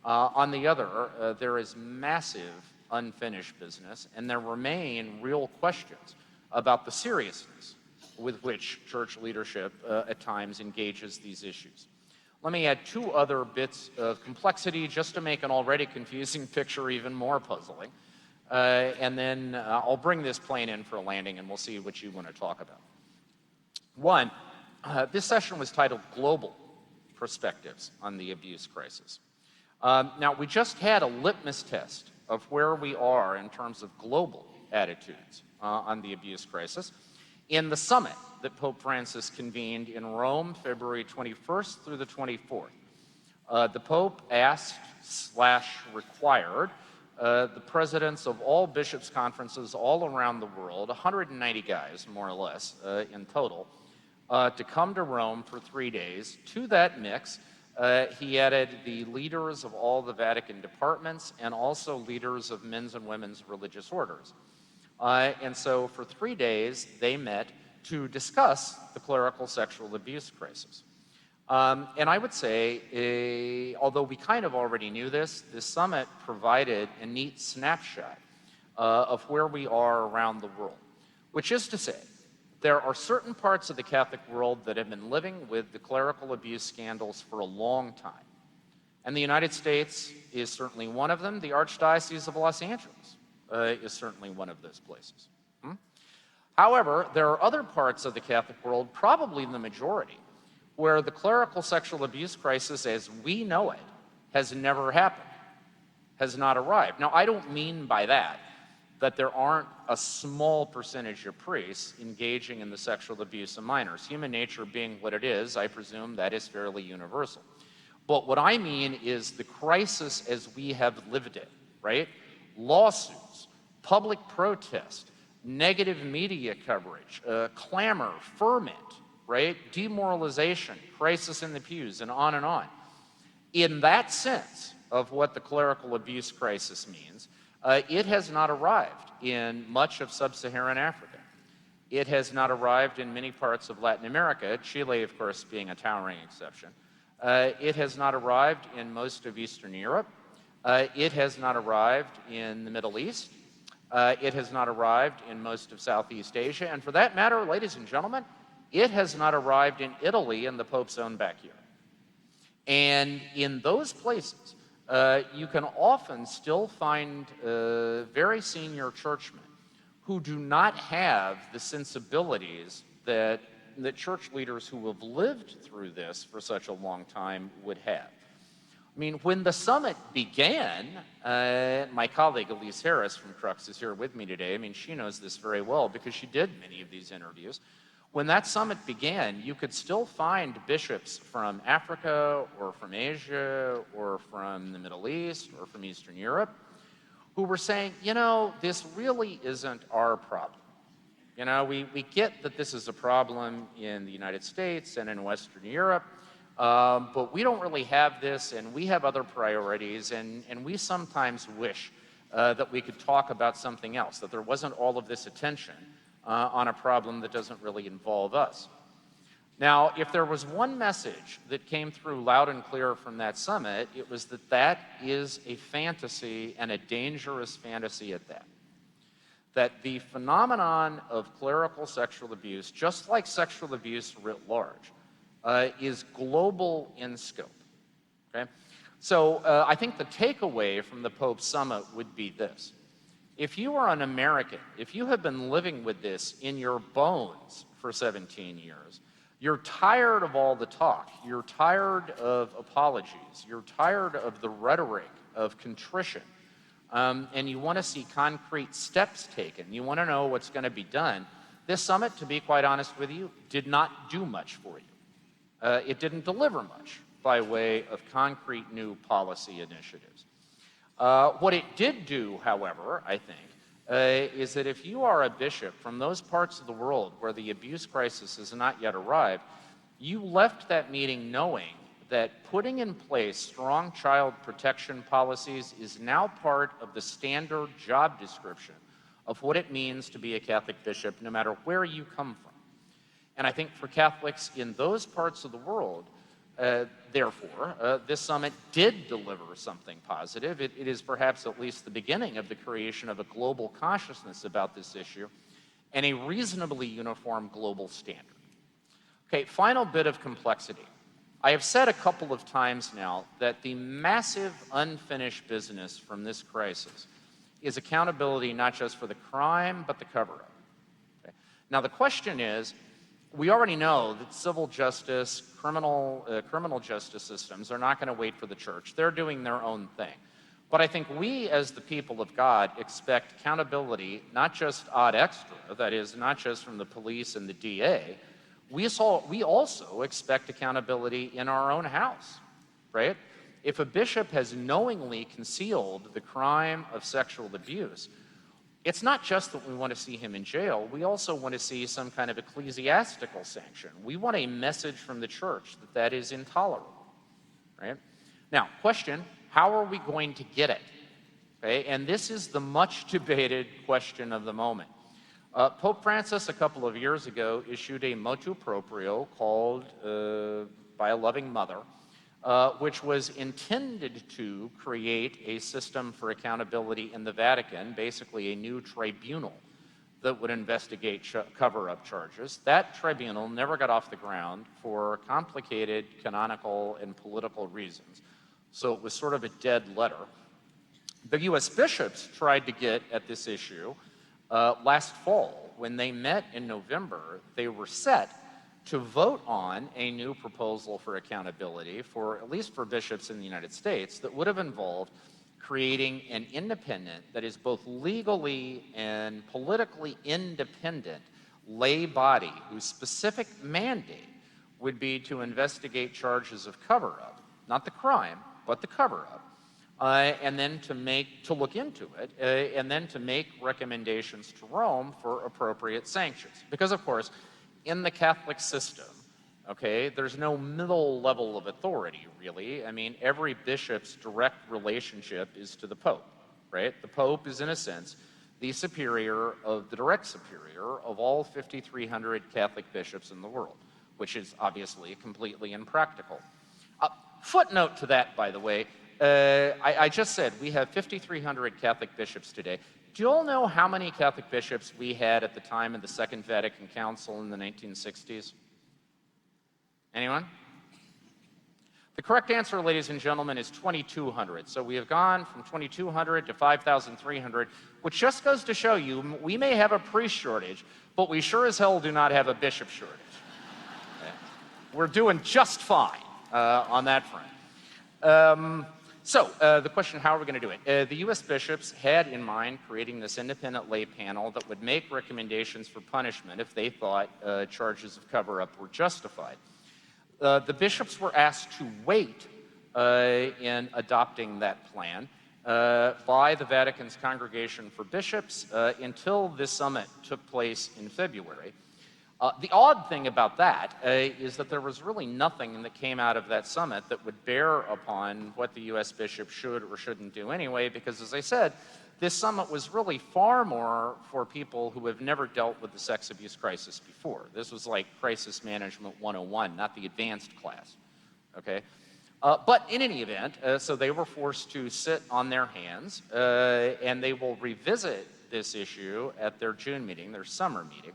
On the other, there is massive unfinished business, and there remain real questions about the seriousness with which church leadership at times engages these issues. Let me add two other bits of complexity just to make an already confusing picture even more puzzling. And then I'll bring this plane in for a landing and we'll see what you want to talk about. One, this session was titled Global Perspectives on the Abuse Crisis. Now, we just had a litmus test of where we are in terms of global attitudes on the abuse crisis in the summit that Pope Francis convened in Rome, February 21st through the 24th. The Pope asked/required the presidents of all bishops' conferences all around the world, 190 guys, more or less, in total, to come to Rome for 3 days. To that mix, he added the leaders of all the Vatican departments and also leaders of men's and women's religious orders. And so for 3 days, they met to discuss the clerical sexual abuse crisis. And I would say, although we kind of already knew this summit provided a neat snapshot of where we are around the world, which is to say, there are certain parts of the Catholic world that have been living with the clerical abuse scandals for a long time. And the United States is certainly one of them. The Archdiocese of Los Angeles is certainly one of those places. However, there are other parts of the Catholic world, probably the majority, where the clerical sexual abuse crisis as we know it has never happened, has not arrived. Now, I don't mean by that there aren't a small percentage of priests engaging in the sexual abuse of minors. Human nature being what it is, I presume that is fairly universal. But what I mean is the crisis as we have lived it, right? Lawsuits, public protest, negative media coverage, clamor, ferment, right? Demoralization, crisis in the pews, and on and on. In that sense of what the clerical abuse crisis means, it has not arrived in much of sub-Saharan Africa. It has not arrived in many parts of Latin America, Chile, of course, being a towering exception. It has not arrived in most of Eastern Europe. It has not arrived in the Middle East. It has not arrived in most of Southeast Asia. And for that matter, ladies and gentlemen, it has not arrived in Italy in the Pope's own backyard. And in those places, you can often still find very senior churchmen who do not have the sensibilities that church leaders who have lived through this for such a long time would have. I mean, when the summit began, my colleague Elise Harris from Crux is here with me today. I mean, she knows this very well because she did many of these interviews. When that summit began, you could still find bishops from Africa or from Asia or from the Middle East or from Eastern Europe who were saying, you know, this really isn't our problem. You know, we get that this is a problem in the United States and in Western Europe, but we don't really have this, and we have other priorities, and we sometimes wish that we could talk about something else, that there wasn't all of this attention on a problem that doesn't really involve us. Now, if there was one message that came through loud and clear from that summit, it was that that is a fantasy, and a dangerous fantasy at that. That the phenomenon of clerical sexual abuse, just like sexual abuse writ large, is global in scope, okay? So I think the takeaway from the Pope's summit would be this. If you are an American, if you have been living with this in your bones for 17 years, you're tired of all the talk, you're tired of apologies, you're tired of the rhetoric of contrition, and you want to see concrete steps taken, you want to know what's going to be done, this summit, to be quite honest with you, did not do much for you. It didn't deliver much by way of concrete new policy initiatives. What it did do, however, I think, is that if you are a bishop from those parts of the world where the abuse crisis has not yet arrived, you left that meeting knowing that putting in place strong child protection policies is now part of the standard job description of what it means to be a Catholic bishop, no matter where you come from. And I think for Catholics in those parts of the world, therefore, this summit did deliver something positive. It is perhaps at least the beginning of the creation of a global consciousness about this issue and a reasonably uniform global standard. Okay, final bit of complexity. I have said a couple of times now that the massive unfinished business from this crisis is accountability not just for the crime, but the cover-up. Okay? Now, the question is, we already know that civil justice, criminal justice systems are not going to wait for the church. They're doing their own thing. But I think we, as the people of God, expect accountability not just ad extra, that is, not just from the police and the DA. We also expect accountability in our own house, right? If a bishop has knowingly concealed the crime of sexual abuse, it's not just that we want to see him in jail, we also want to see some kind of ecclesiastical sanction. We want a message from the church that that is intolerable, right? Now, question, how are we going to get it? Okay, and this is the much debated question of the moment. Pope Francis, a couple of years ago, issued a motu proprio called By a Loving Mother, which was intended to create a system for accountability in the Vatican, basically a new tribunal that would investigate cover-up charges. That tribunal never got off the ground for complicated canonical and political reasons, so it was sort of a dead letter. The U.S. bishops tried to get at this issue last fall. When they met in November, they were set to vote on a new proposal for accountability, for at least for bishops in the United States, that would have involved creating an independent, that is both legally and politically independent, lay body whose specific mandate would be to investigate charges of cover-up, not the crime, but the cover-up, and then to look into it, and then to make recommendations to Rome for appropriate sanctions. Because, of course, in the Catholic system, okay, there's no middle level of authority, really. I mean, every bishop's direct relationship is to the Pope, right? The Pope is, in a sense, the superior of the direct superior of all 5,300 Catholic bishops in the world, which is obviously completely impractical. Footnote to that, by the way, I just said we have 5,300 Catholic bishops today. Do you all know how many Catholic bishops we had at the time of the Second Vatican Council in the 1960s? Anyone? The correct answer, ladies and gentlemen, is 2,200. So we have gone from 2,200 to 5,300, which just goes to show you we may have a priest shortage, but we sure as hell do not have a bishop shortage. Okay. We're doing just fine on that front. So the question, how are we going to do it? The U.S. bishops had in mind creating this independent lay panel that would make recommendations for punishment if they thought charges of cover-up were justified. The bishops were asked to wait in adopting that plan by the Vatican's Congregation for Bishops until this summit took place in February. The odd thing about that is that there was really nothing that came out of that summit that would bear upon what the U.S. bishops should or shouldn't do anyway, because, as I said, this summit was really far more for people who have never dealt with the sex abuse crisis before. This was like Crisis Management 101, not the advanced class, okay? But in any event, so they were forced to sit on their hands, and they will revisit this issue at their June meeting, their summer meeting.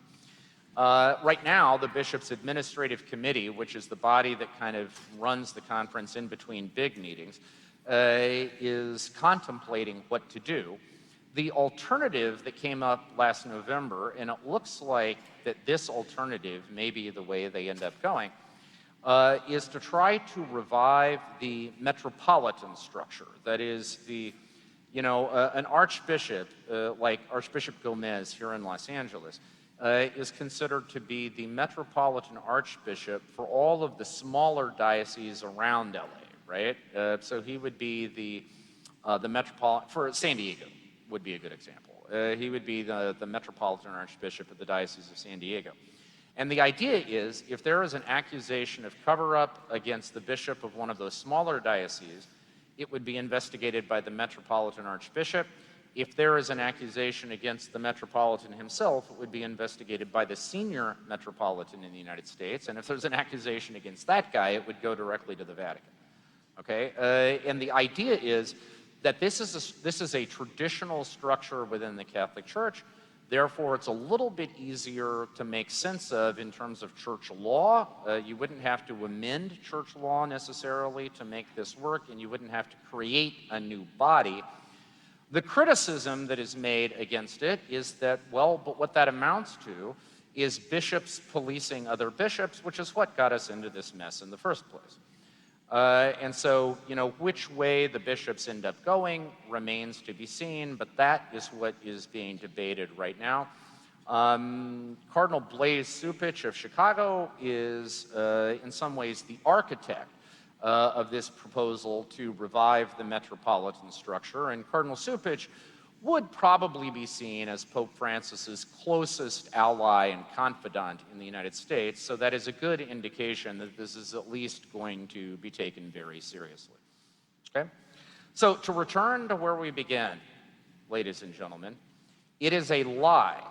Right now, the Bishops' Administrative Committee, which is the body that kind of runs the conference in between big meetings, is contemplating what to do. The alternative that came up last November, and it looks like that this alternative may be the way they end up going, is to try to revive the metropolitan structure. That is, an archbishop like Archbishop Gomez here in Los Angeles is considered to be the metropolitan archbishop for all of the smaller dioceses around LA, right? So he would be the metropolitan, for San Diego would be a good example. He would be the metropolitan archbishop of the Diocese of San Diego. And the idea is, if there is an accusation of cover-up against the bishop of one of those smaller dioceses, it would be investigated by the metropolitan archbishop. If there is an accusation against the metropolitan himself, it would be investigated by the senior metropolitan in the United States. And if there's an accusation against that guy, it would go directly to the Vatican. Okay? And the idea is that this is a traditional structure within the Catholic Church. Therefore, it's a little bit easier to make sense of in terms of church law. You wouldn't have to amend church law necessarily to make this work, and you wouldn't have to create a new body. The criticism that is made against it is that, well, but what that amounts to is bishops policing other bishops, which is what got us into this mess in the first place. And so, which way the bishops end up going remains to be seen, but that is what is being debated right now. Cardinal Blaise Cupich of Chicago is, in some ways, the architect of this proposal to revive the metropolitan structure, and Cardinal Cupich would probably be seen as Pope Francis's closest ally and confidant in the United States, so that is a good indication that this is at least going to be taken very seriously. Okay? So to return to where we began, ladies and gentlemen, it is a lie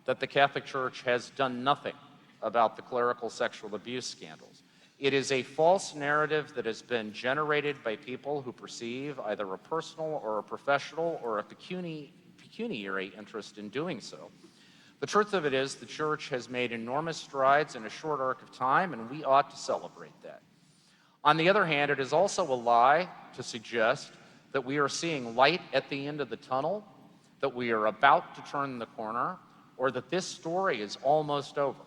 that the Catholic Church has done nothing about the clerical sexual abuse scandals. It is a false narrative that has been generated by people who perceive either a personal or a professional or a pecuniary interest in doing so. The truth of it is the Church has made enormous strides in a short arc of time, and we ought to celebrate that. On the other hand, it is also a lie to suggest that we are seeing light at the end of the tunnel, that we are about to turn the corner, or that this story is almost over.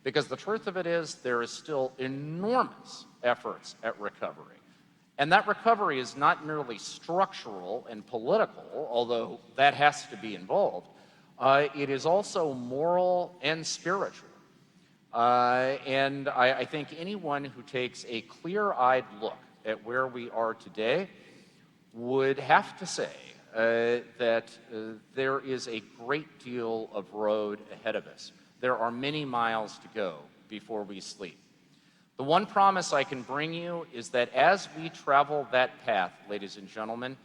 Because the truth of it is there is still enormous efforts at recovery. And that recovery is not merely structural and political, although that has to be involved. It is also moral and spiritual. And I think anyone who takes a clear-eyed look at where we are today would have to say that there is a great deal of road ahead of us. There are many miles to go before we sleep. The one promise I can bring you is that as we travel that path, ladies and gentlemen,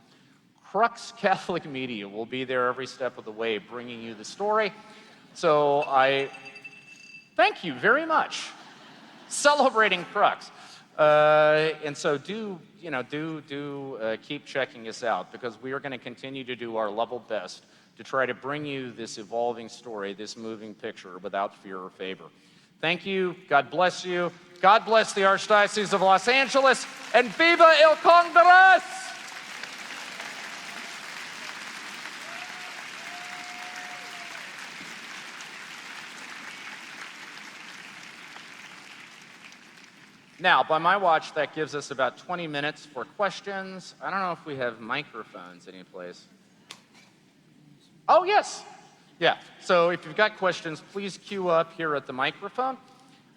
Crux Catholic Media will be there every step of the way bringing you the story. So I thank you very much. Celebrating Crux. And so do keep checking us out, because we are going to continue to do our level best to try to bring you this evolving story, this moving picture, without fear or favor. Thank you. God bless you. God bless the Archdiocese of Los Angeles, and viva el Congress! Now, by my watch, that gives us about 20 minutes for questions. I don't know if we have microphones anyplace. Oh, yes. Yeah. So if you've got questions, please queue up here at the microphone.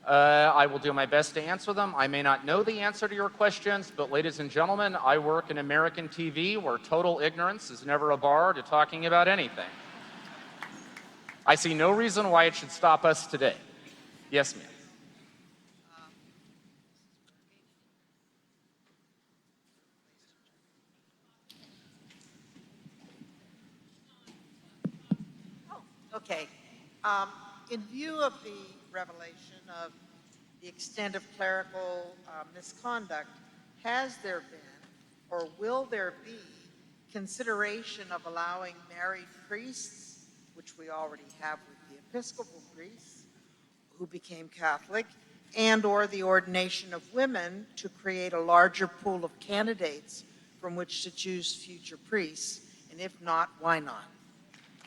I will do my best to answer them. I may not know the answer to your questions, but ladies and gentlemen, I work in American TV where total ignorance is never a bar to talking about anything. I see no reason why it should stop us today. Yes, ma'am. Okay. In view of the revelation of the extent of clerical misconduct, has there been or will there be consideration of allowing married priests, which we already have with the Episcopal priests who became Catholic, and or the ordination of women to create a larger pool of candidates from which to choose future priests? And if not, why not?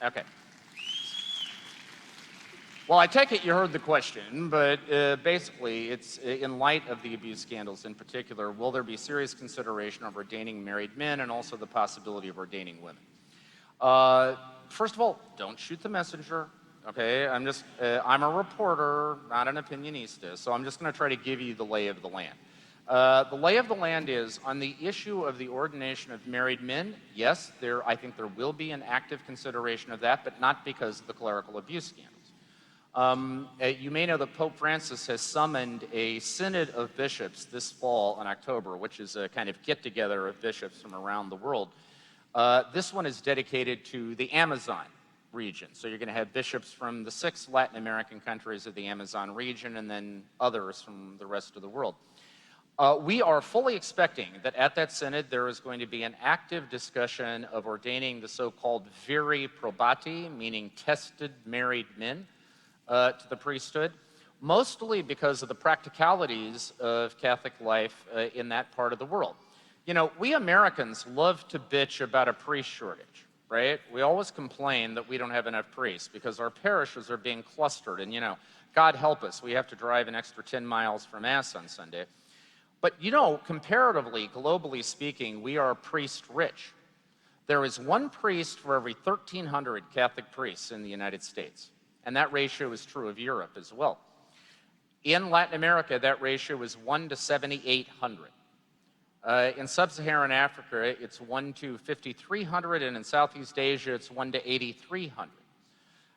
Okay. Well, I take it you heard the question, but basically, it's in light of the abuse scandals in particular, will there be serious consideration of ordaining married men and also the possibility of ordaining women? First of all, don't shoot the messenger. Okay, I'm a reporter, not an opinionista, so I'm just going to try to give you the lay of the land. The lay of the land is on the issue of the ordination of married men. Yes, I think there will be an active consideration of that, but not because of the clerical abuse scandals. You may know that Pope Francis has summoned a synod of bishops this fall in October, which is a kind of get-together of bishops from around the world. This one is dedicated to the Amazon region. So you're going to have bishops from the 6 Latin American countries of the Amazon region and then others from the rest of the world. We are fully expecting that at that synod there is going to be an active discussion of ordaining the so-called viri probati, meaning tested married men, to the priesthood, mostly because of the practicalities of Catholic life in that part of the world. You know, we Americans love to bitch about a priest shortage, right? We always complain that we don't have enough priests because our parishes are being clustered, and, you know, God help us, we have to drive an extra 10 miles for Mass on Sunday. But, you know, comparatively, globally speaking, we are priest rich. There is one priest for every 1,300 Catholic priests in the United States. And that ratio is true of Europe as well. In Latin America, that ratio is 1 to 7,800. In sub-Saharan Africa, it's 1 to 5,300, and in Southeast Asia, it's 1 to 8,300.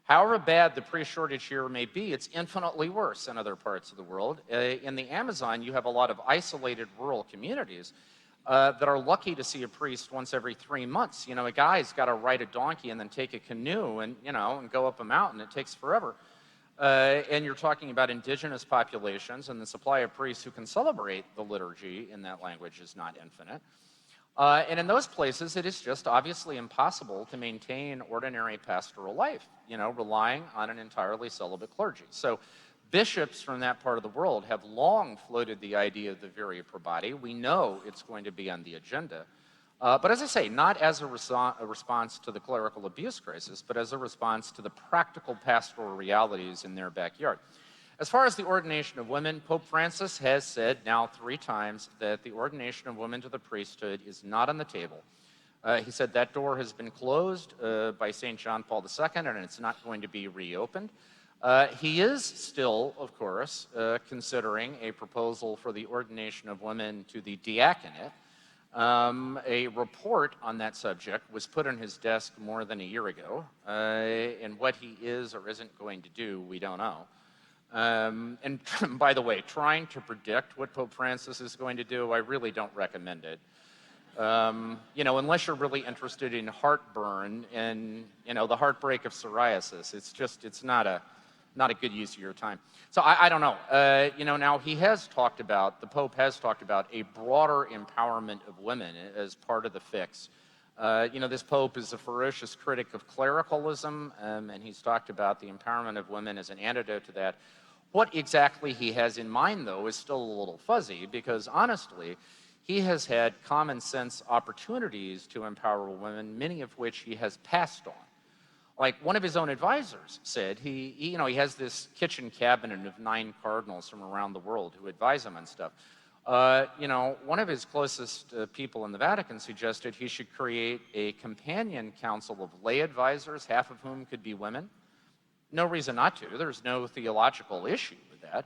However bad the priest shortage here may be, it's infinitely worse in other parts of the world. In the Amazon, you have a lot of isolated rural communities that are lucky to see a priest once every 3 months. You know, a guy's got to ride a donkey and then take a canoe and, you know, and go up a mountain. It takes forever. And you're talking about indigenous populations, and the supply of priests who can celebrate the liturgy in that language is not infinite. And in those places, it is just obviously impossible to maintain ordinary pastoral life, you know, relying on an entirely celibate clergy. So bishops from that part of the world have long floated the idea of the viri probati. We know it's going to be on the agenda. But as I say, not as a response to the clerical abuse crisis, but as a response to the practical pastoral realities in their backyard. As far as the ordination of women, Pope Francis has said now 3 times that the ordination of women to the priesthood is not on the table. He said that door has been closed by St. John Paul II, and it's not going to be reopened. He is still, of course, considering a proposal for the ordination of women to the diaconate. A report on that subject was put on his desk more than a year ago, and what he is or isn't going to do, we don't know. And by the way, trying to predict what Pope Francis is going to do, I really don't recommend it. You know, unless you're really interested in heartburn and, you know, the heartbreak of psoriasis, it's not a good use of your time. So I don't know. You know, now the Pope has talked about a broader empowerment of women as part of the fix. You know, this Pope is a ferocious critic of clericalism, and he's talked about the empowerment of women as an antidote to that. What exactly he has in mind, though, is still a little fuzzy, because honestly, he has had common sense opportunities to empower women, many of which he has passed on. Like one of his own advisors said, he has this kitchen cabinet of 9 cardinals from around the world who advise him on stuff. You know, one of his closest people in the Vatican suggested he should create a companion council of lay advisors, half of whom could be women. No reason not to. There's no theological issue with that.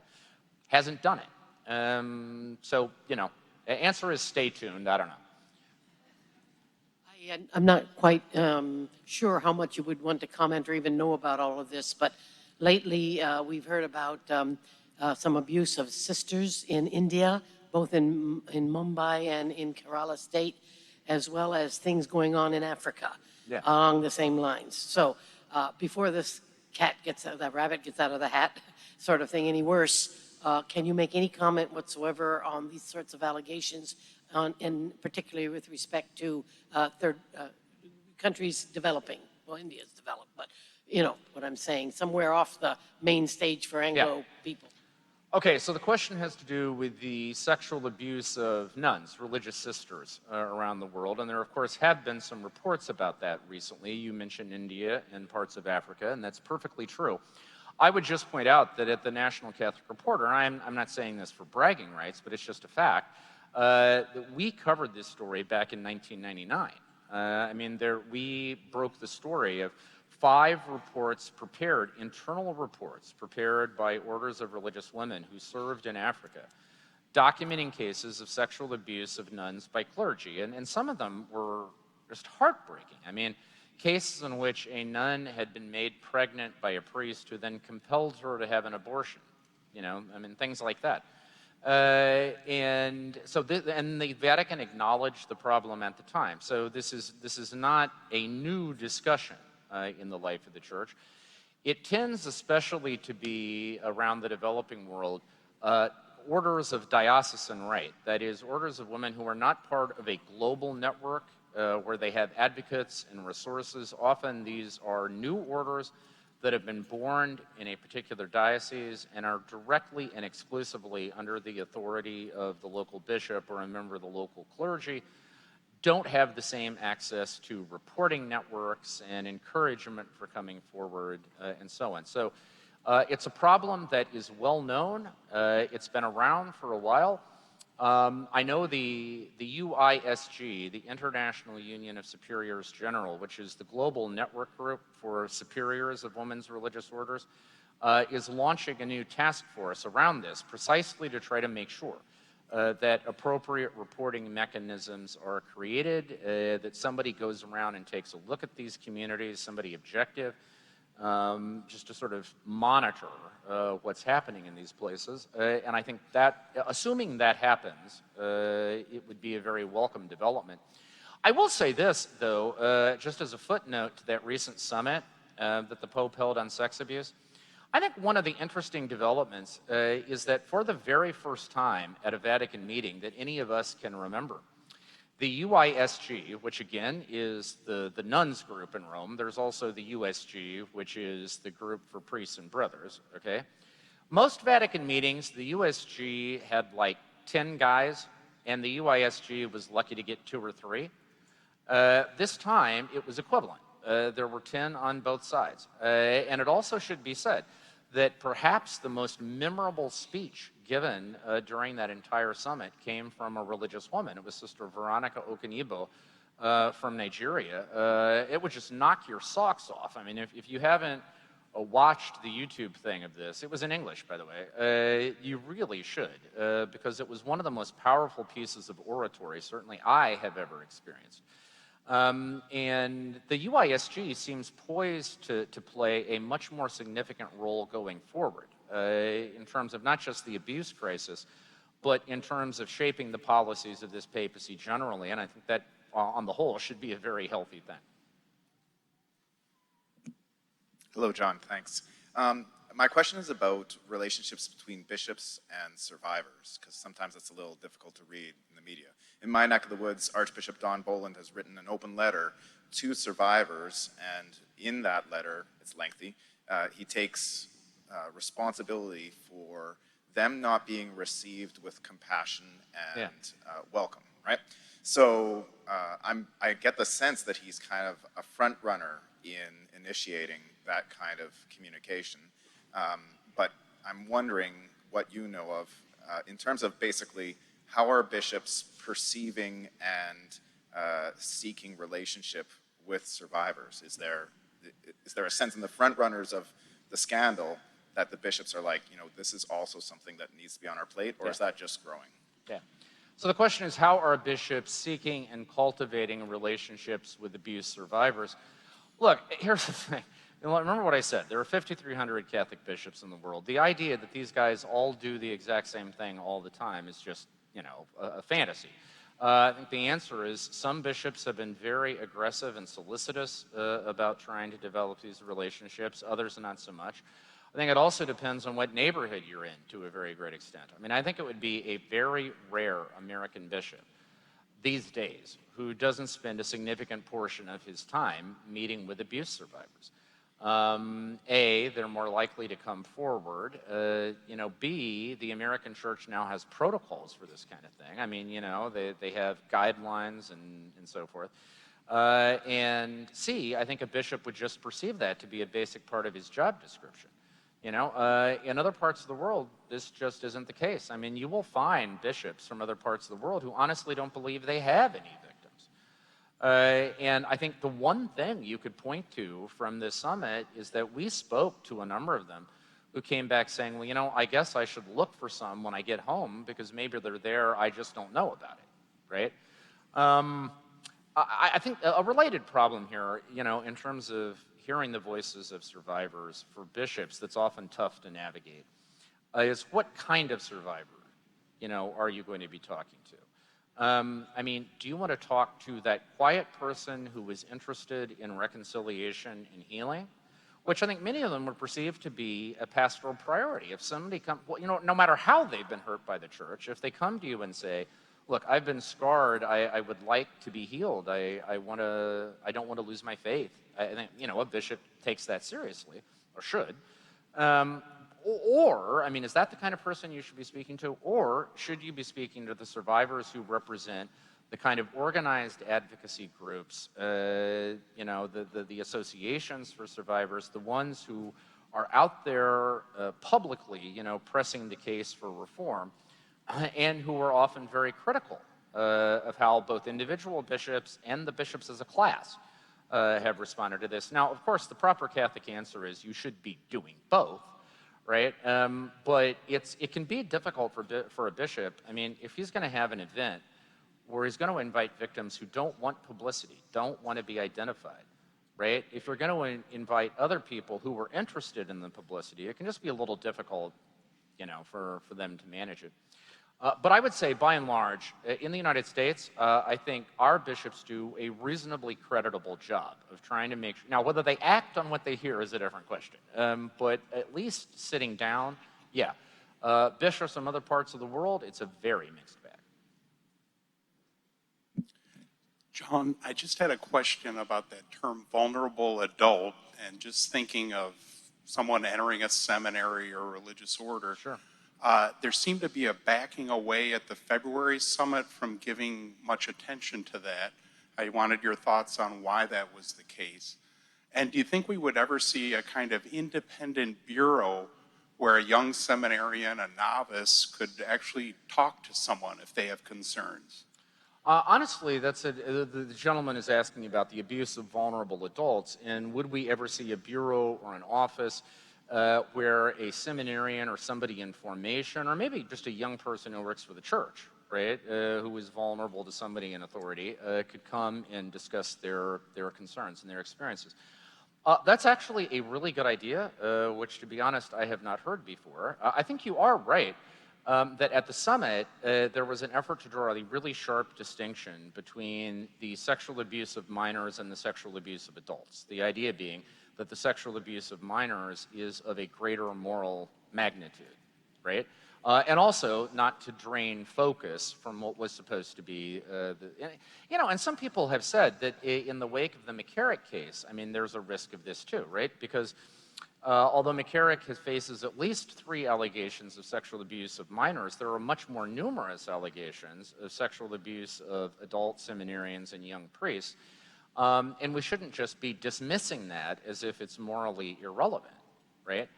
Hasn't done it. So, you know, the answer is stay tuned. I don't know. I'm not quite sure how much you would want to comment or even know about all of this, but lately we've heard about some abuse of sisters in India, both in Mumbai and in Kerala State, as well as things going on in Africa along the same lines. So before this rabbit gets out of the hat sort of thing any worse, can you make any comment whatsoever on these sorts of allegations, and particularly with respect to third countries developing? Well, India's developed, but you know what I'm saying, somewhere off the main stage for Anglo people. Okay, so the question has to do with the sexual abuse of nuns, religious sisters around the world. And there, of course, have been some reports about that recently. You mentioned India and parts of Africa, and that's perfectly true. I would just point out that at the National Catholic Reporter, and I'm not saying this for bragging rights, but it's just a fact, that we covered this story back in 1999. We broke the story of 5 reports prepared, internal reports prepared by orders of religious women who served in Africa, documenting cases of sexual abuse of nuns by clergy. And some of them were just heartbreaking. I mean, cases in which a nun had been made pregnant by a priest who then compelled her to have an abortion, things like that. And the Vatican acknowledged the problem at the time. So this is not a new discussion in the life of the church. It tends especially to be around the developing world orders of diocesan right, that is, orders of women who are not part of a global network where they have advocates and resources. Often these are new orders that have been born in a particular diocese and are directly and exclusively under the authority of the local bishop or a member of the local clergy, don't have the same access to reporting networks and encouragement for coming forward and so on. So it's a problem that is well known. It's been around for a while. I know the UISG, the International Union of Superiors General, which is the global network group for superiors of women's religious orders, is launching a new task force around this precisely to try to make sure that appropriate reporting mechanisms are created, that somebody goes around and takes a look at these communities, somebody objective, just to sort of monitor what's happening in these places. And I think that, assuming that happens, it would be a very welcome development. I will say this, though, just as a footnote to that recent summit that the Pope held on sex abuse. I think one of the interesting developments is that for the very first time at a Vatican meeting that any of us can remember, the UISG, which again is the nuns group in Rome, there's also the USG, which is the group for priests and brothers, okay? Most Vatican meetings, the USG had like 10 guys, and the UISG was lucky to get 2 or 3. This time, it was equivalent. There were 10 on both sides. And it also should be said that perhaps the most memorable speech given during that entire summit came from a religious woman. It was Sister Veronica Okenibo from Nigeria. It would just knock your socks off. I mean, if you haven't watched the YouTube thing of this, it was in English, by the way, you really should, because it was one of the most powerful pieces of oratory, certainly I have ever experienced. And the UISG seems poised to play a much more significant role going forward in terms of not just the abuse crisis, but in terms of shaping the policies of this papacy generally. And I think that, on the whole, should be a very healthy thing. Hello, John. Thanks. My question is about relationships between bishops and survivors, because sometimes it's a little difficult to read in the media. In my neck of the woods, Archbishop Don Boland has written an open letter to survivors, and in that letter, it's lengthy, he takes responsibility for them not being received with compassion and welcome, right? So I get the sense that he's kind of a front runner in initiating that kind of communication. But I'm wondering what you know of in terms of basically how are bishops perceiving and seeking relationship with survivors? Is there a sense in the front runners of the scandal that the bishops are like, this is also something that needs to be on our plate, or is that just growing? Yeah. So the question is, how are bishops seeking and cultivating relationships with abuse survivors? Look, here's the thing. Remember what I said. There are 5,300 Catholic bishops in the world. The idea that these guys all do the exact same thing all the time is just, a fantasy. I think the answer is some bishops have been very aggressive and solicitous about trying to develop these relationships. Others not so much. I think it also depends on what neighborhood you're in to a very great extent. I mean, I think it would be a very rare American bishop these days who doesn't spend a significant portion of his time meeting with abuse survivors. A, they're more likely to come forward. B, the American church now has protocols for this kind of thing. I mean, they have guidelines and so forth. And C, I think a bishop would just perceive that to be a basic part of his job description. In other parts of the world, this just isn't the case. I mean, you will find bishops from other parts of the world who honestly don't believe they have any victims. And I think the one thing you could point to from this summit is that we spoke to a number of them who came back saying, well, I guess I should look for some when I get home because maybe they're there, I just don't know about it, right? I think a related problem here, in terms of hearing the voices of survivors for bishops that's often tough to navigate, is what kind of survivor, are you going to be talking to? I mean, do you want to talk to that quiet person who is interested in reconciliation and healing? Which I think many of them would perceive to be a pastoral priority. If somebody comes, no matter how they've been hurt by the church, if they come to you and say, look, I've been scarred, I would like to be healed, I don't want to lose my faith. I think, a bishop takes that seriously, or should. Or, I mean, is that the kind of person you should be speaking to? Or should you be speaking to the survivors who represent the kind of organized advocacy groups, the associations for survivors, the ones who are out there publicly, pressing the case for reform, and who are often very critical of how both individual bishops and the bishops as a class have responded to this. Now, of course, the proper Catholic answer is you should be doing both, right? But it can be difficult for a bishop. I mean, if he's going to have an event where he's going to invite victims who don't want publicity, don't want to be identified, right? If you're going to invite other people who are interested in the publicity, it can just be a little difficult, for them to manage it. But I would say, by and large, in the United States, I think our bishops do a reasonably creditable job of trying to make sure. Now, whether they act on what they hear is a different question. But at least sitting down, yeah. Bishops from other parts of the world, it's a very mixed bag. John, I just had a question about that term vulnerable adult, and just thinking of someone entering a seminary or religious order. Sure. There seemed to be a backing away at the February summit from giving much attention to that. I wanted your thoughts on why that was the case. And do you think we would ever see a kind of independent bureau where a young seminarian, a novice, could actually talk to someone if they have concerns? Honestly, the gentleman is asking about the abuse of vulnerable adults, and would we ever see a bureau or an office where a seminarian or somebody in formation, or maybe just a young person who works for the church, right, who is vulnerable to somebody in authority, could come and discuss their concerns and their experiences. That's actually a really good idea, which, to be honest, I have not heard before. I think you are right that at the summit, there was an effort to draw a really sharp distinction between the sexual abuse of minors and the sexual abuse of adults. The idea being that the sexual abuse of minors is of a greater moral magnitude, right? And also not to drain focus from what was supposed to be, and some people have said that in the wake of the McCarrick case, I mean, there's a risk of this too, right? Because although McCarrick faces at least 3 allegations of sexual abuse of minors, there are much more numerous allegations of sexual abuse of adult seminarians and young priests. And we shouldn't just be dismissing that as if it's morally irrelevant, right?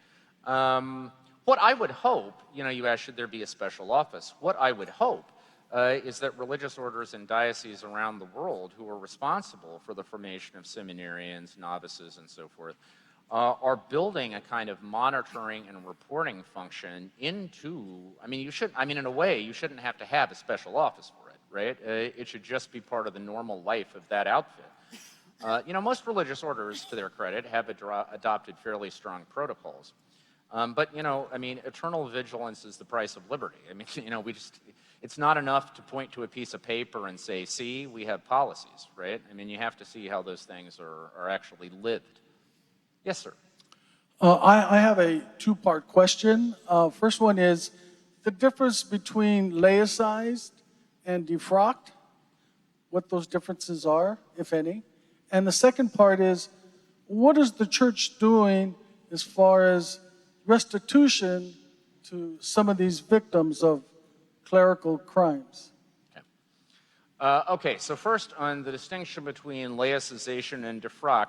What I would hope, you asked, should there be a special office? What I would hope is that religious orders and dioceses around the world who are responsible for the formation of seminarians, novices, and so forth, are building a kind of monitoring and reporting function into, in a way, you shouldn't have to have a special office for it, right? It should just be part of the normal life of that outfit. Most religious orders, to their credit, have adopted fairly strong protocols. But eternal vigilance is the price of liberty. It's not enough to point to a piece of paper and say, see, we have policies, right? You have to see how those things are actually lived. Yes, sir. I have a 2-part question. First one is the difference between laicized and defrocked, what those differences are, if any. And the second part is, what is the church doing as far as restitution to some of these victims of clerical crimes? Okay, so first on the distinction between laicization and defrock,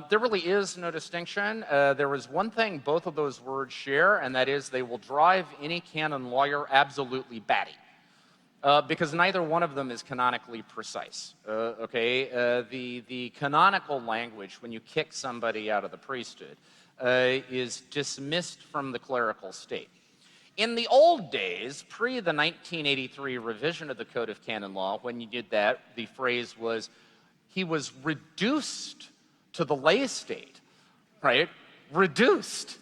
there really is no distinction. There is one thing both of those words share, and that is they will drive any canon lawyer absolutely batty. Because neither one of them is canonically precise. The canonical language, when you kick somebody out of the priesthood, is dismissed from the clerical state. In the old days, pre the 1983 revision of the Code of Canon Law, when you did that, the phrase was, he was reduced to the lay state, right? Reduced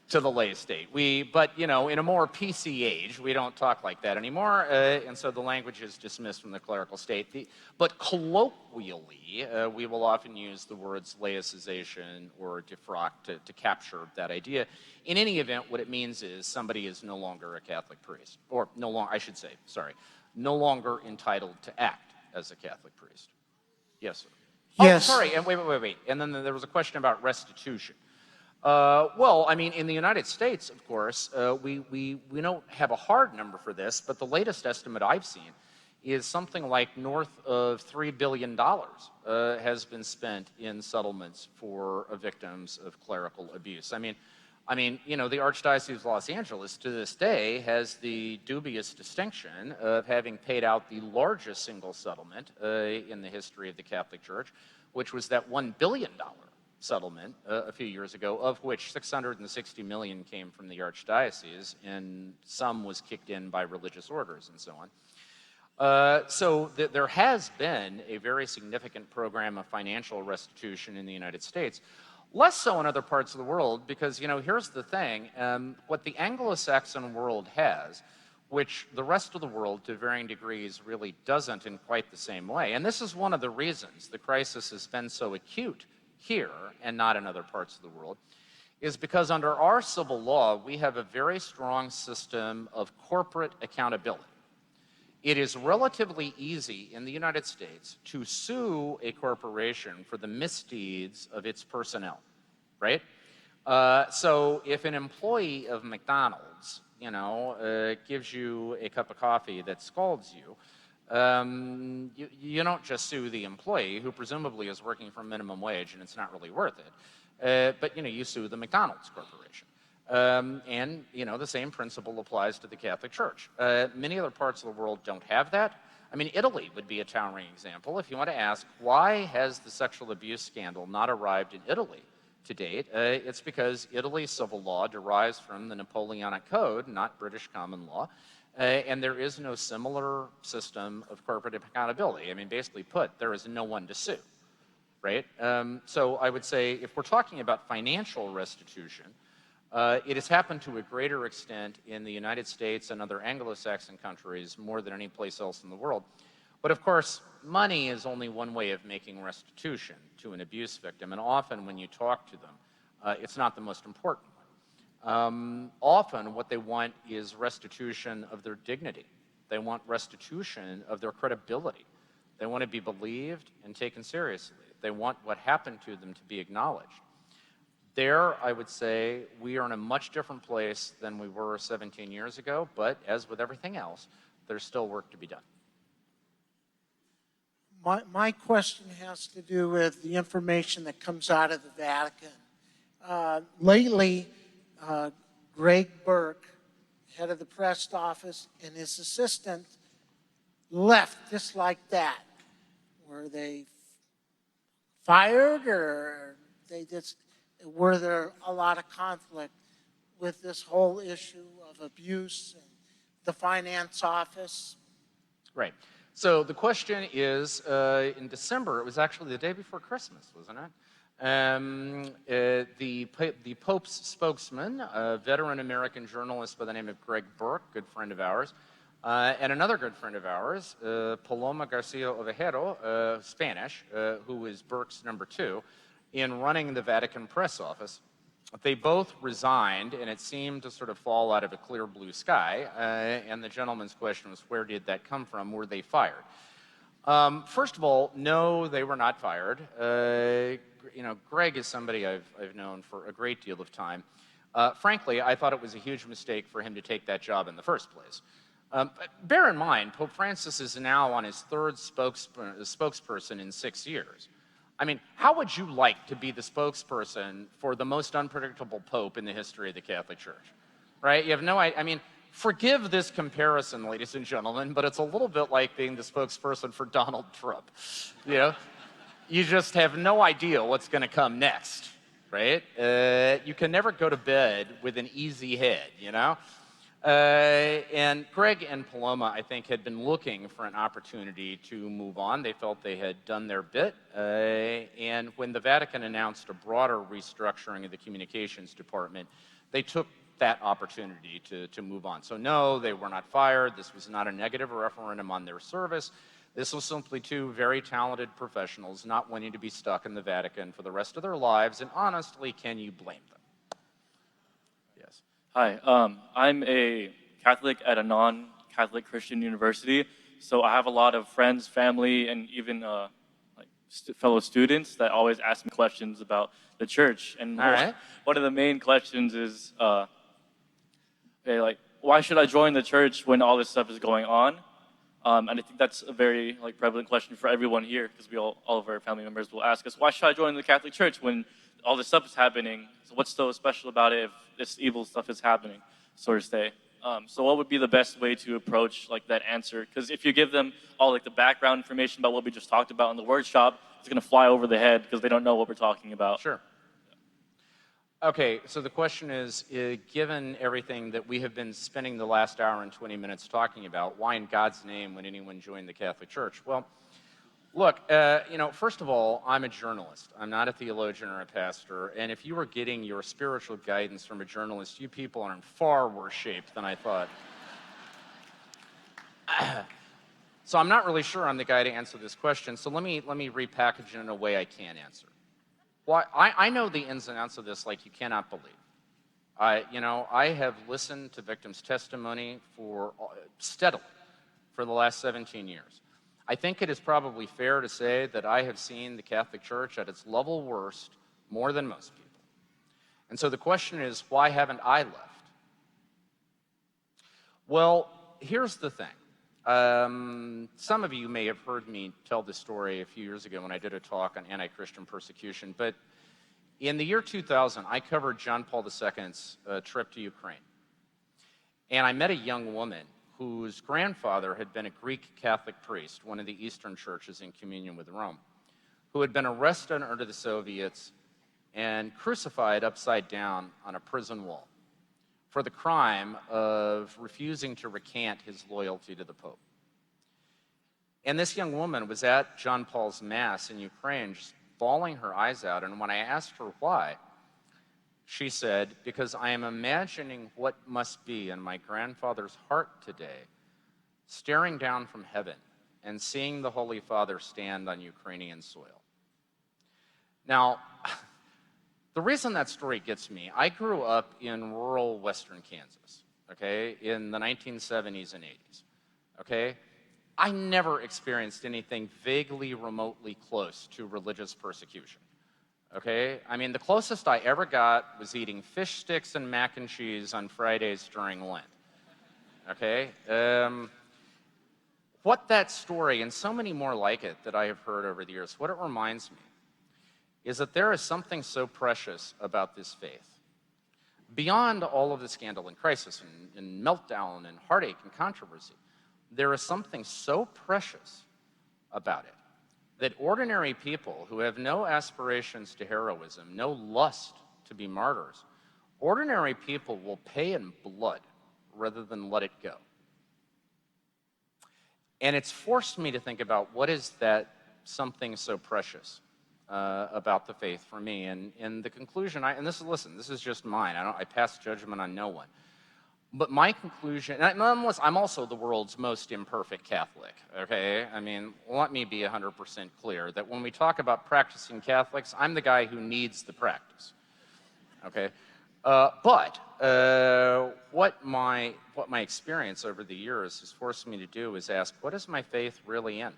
to the lay state. But in a more PC age, we don't talk like that anymore, and so the language is dismissed from the clerical state. But colloquially, we will often use the words laicization or defrock to capture that idea. In any event, what it means is somebody is no longer a Catholic priest, or no longer entitled to act as a Catholic priest. Yes, sir. Yes. Oh, sorry, and wait. And then there was a question about restitution. Well, I mean, in the United States, of course, we don't have a hard number for this, but the latest estimate I've seen is something like north of $3 billion has been spent in settlements for victims of clerical abuse. I mean, the Archdiocese of Los Angeles to this day has the dubious distinction of having paid out the largest single settlement in the history of the Catholic Church, which was that $1 billion settlement a few years ago, of which $660 million came from the Archdiocese, and some was kicked in by religious orders and so on. So there has been a very significant program of financial restitution in the United States. Less so in other parts of the world, because, here's the thing. What the Anglo-Saxon world has, which the rest of the world, to varying degrees, really doesn't in quite the same way. And this is one of the reasons the crisis has been so acute here and not in other parts of the world, is because under our civil law, we have a very strong system of corporate accountability. It is relatively easy in the United States to sue a corporation for the misdeeds of its personnel, right? So if an employee of McDonald's, gives you a cup of coffee that scalds you, you don't just sue the employee, who presumably is working for minimum wage and it's not really worth it, but you sue the McDonald's corporation. And the same principle applies to the Catholic Church. Many other parts of the world don't have that. I mean, Italy would be a towering example. If you want to ask, why has the sexual abuse scandal not arrived in Italy to date? It's because Italy's civil law derives from the Napoleonic Code, not British common law. And there is no similar system of corporate accountability. I mean, basically put, there is no one to sue, right? So I would say if we're talking about financial restitution, it has happened to a greater extent in the United States and other Anglo-Saxon countries more than any place else in the world. But of course, money is only one way of making restitution to an abuse victim. And often when you talk to them, it's not the most important. Often what they want is restitution of their dignity. They want restitution of their credibility. They want to be believed and taken seriously. They want what happened to them to be acknowledged. There, I would say, we are in a much different place than we were 17 years ago, but as with everything else, there's still work to be done. My question has to do with the information that comes out of the Vatican. Lately, Greg Burke, head of the press office, and his assistant left just like that. Were they fired, or were there a lot of conflict with this whole issue of abuse and the finance office? Right. So the question is, in December, it was actually the day before Christmas, wasn't it? The Pope's spokesman, a veteran American journalist by the name of Greg Burke, good friend of ours, and another good friend of ours, Paloma Garcia Ovejero, Spanish, who is Burke's number 2, in running the Vatican press office. They both resigned, and it seemed to sort of fall out of a clear blue sky. And the gentleman's question was, where did that come from? Were they fired? First of all, no, they were not fired. Greg is somebody I've known for a great deal of time. Frankly, I thought it was a huge mistake for him to take that job in the first place. But bear in mind, Pope Francis is now on his third spokesperson in 6 years. I mean, how would you like to be the spokesperson for the most unpredictable pope in the history of the Catholic Church? Right? You have no idea. I mean, forgive this comparison, ladies and gentlemen, but it's a little bit like being the spokesperson for Donald Trump. You know, you just have no idea what's going to come next, right? You can never go to bed with an easy head, you know? And Greg and Paloma, I think, had been looking for an opportunity to move on. They felt they had done their bit. And when the Vatican announced a broader restructuring of the communications department, they took that opportunity to move on. So no, they were not fired. This was not a negative referendum on their service. This was simply two very talented professionals not wanting to be stuck in the Vatican for the rest of their lives. And honestly, can you blame them? Yes. Hi, I'm a Catholic at a non-Catholic Christian university, so I have a lot of friends, family, and even fellow students that always ask me questions about the church. And All right. one of the main questions is, why should I join the church when all this stuff is going on? And I think that's a very prevalent question for everyone here, because all of our family members will ask us, why should I join the Catholic Church when all this stuff is happening? So what's so special about it if this evil stuff is happening, so to say? So what would be the best way to approach that answer? Because if you give them all the background information about what we just talked about in the workshop, it's going to fly over the head because they don't know what we're talking about. Sure. Okay, so the question is, given everything that we have been spending the last hour and 20 minutes talking about, why in God's name would anyone join the Catholic Church? Well, look, first of all, I'm a journalist. I'm not a theologian or a pastor, and if you were getting your spiritual guidance from a journalist, you people are in far worse shape than I thought. So I'm not really sure I'm the guy to answer this question, so let me repackage it in a way I can answer. Well, I know the ins and outs of this like you cannot believe. I have listened to victims' testimony steadily for the last 17 years. I think it is probably fair to say that I have seen the Catholic Church at its level worst more than most people. And so the question is, why haven't I left? Well, here's the thing. Some of you may have heard me tell this story a few years ago when I did a talk on anti-Christian persecution, but in the year 2000, I covered John Paul II's trip to Ukraine. And I met a young woman whose grandfather had been a Greek Catholic priest, one of the Eastern churches in communion with Rome, who had been arrested under the Soviets and crucified upside down on a prison wall for the crime of refusing to recant his loyalty to the Pope. And this young woman was at John Paul's Mass in Ukraine, just bawling her eyes out. And when I asked her why, she said, because I am imagining what must be in my grandfather's heart today, staring down from heaven and seeing the Holy Father stand on Ukrainian soil. Now, the reason that story gets me, I grew up in rural western Kansas, okay, in the 1970s and 80s, okay? I never experienced anything vaguely, remotely close to religious persecution, okay? I mean, the closest I ever got was eating fish sticks and mac and cheese on Fridays during Lent, okay? What that story, and so many more like it that I have heard over the years, what it reminds me is that there is something so precious about this faith. Beyond all of the scandal and crisis and meltdown and heartache and controversy, there is something so precious about it that ordinary people who have no aspirations to heroism, no lust to be martyrs, ordinary people will pay in blood rather than let it go. And it's forced me to think about what is that something so precious about the faith for me. And the conclusion, this is just mine. I pass judgment on no one. But my conclusion, and I'm also the world's most imperfect Catholic, okay? I mean, let me be 100% clear that when we talk about practicing Catholics, I'm the guy who needs the practice, okay? But what my experience over the years has forced me to do is ask, what is my faith really in?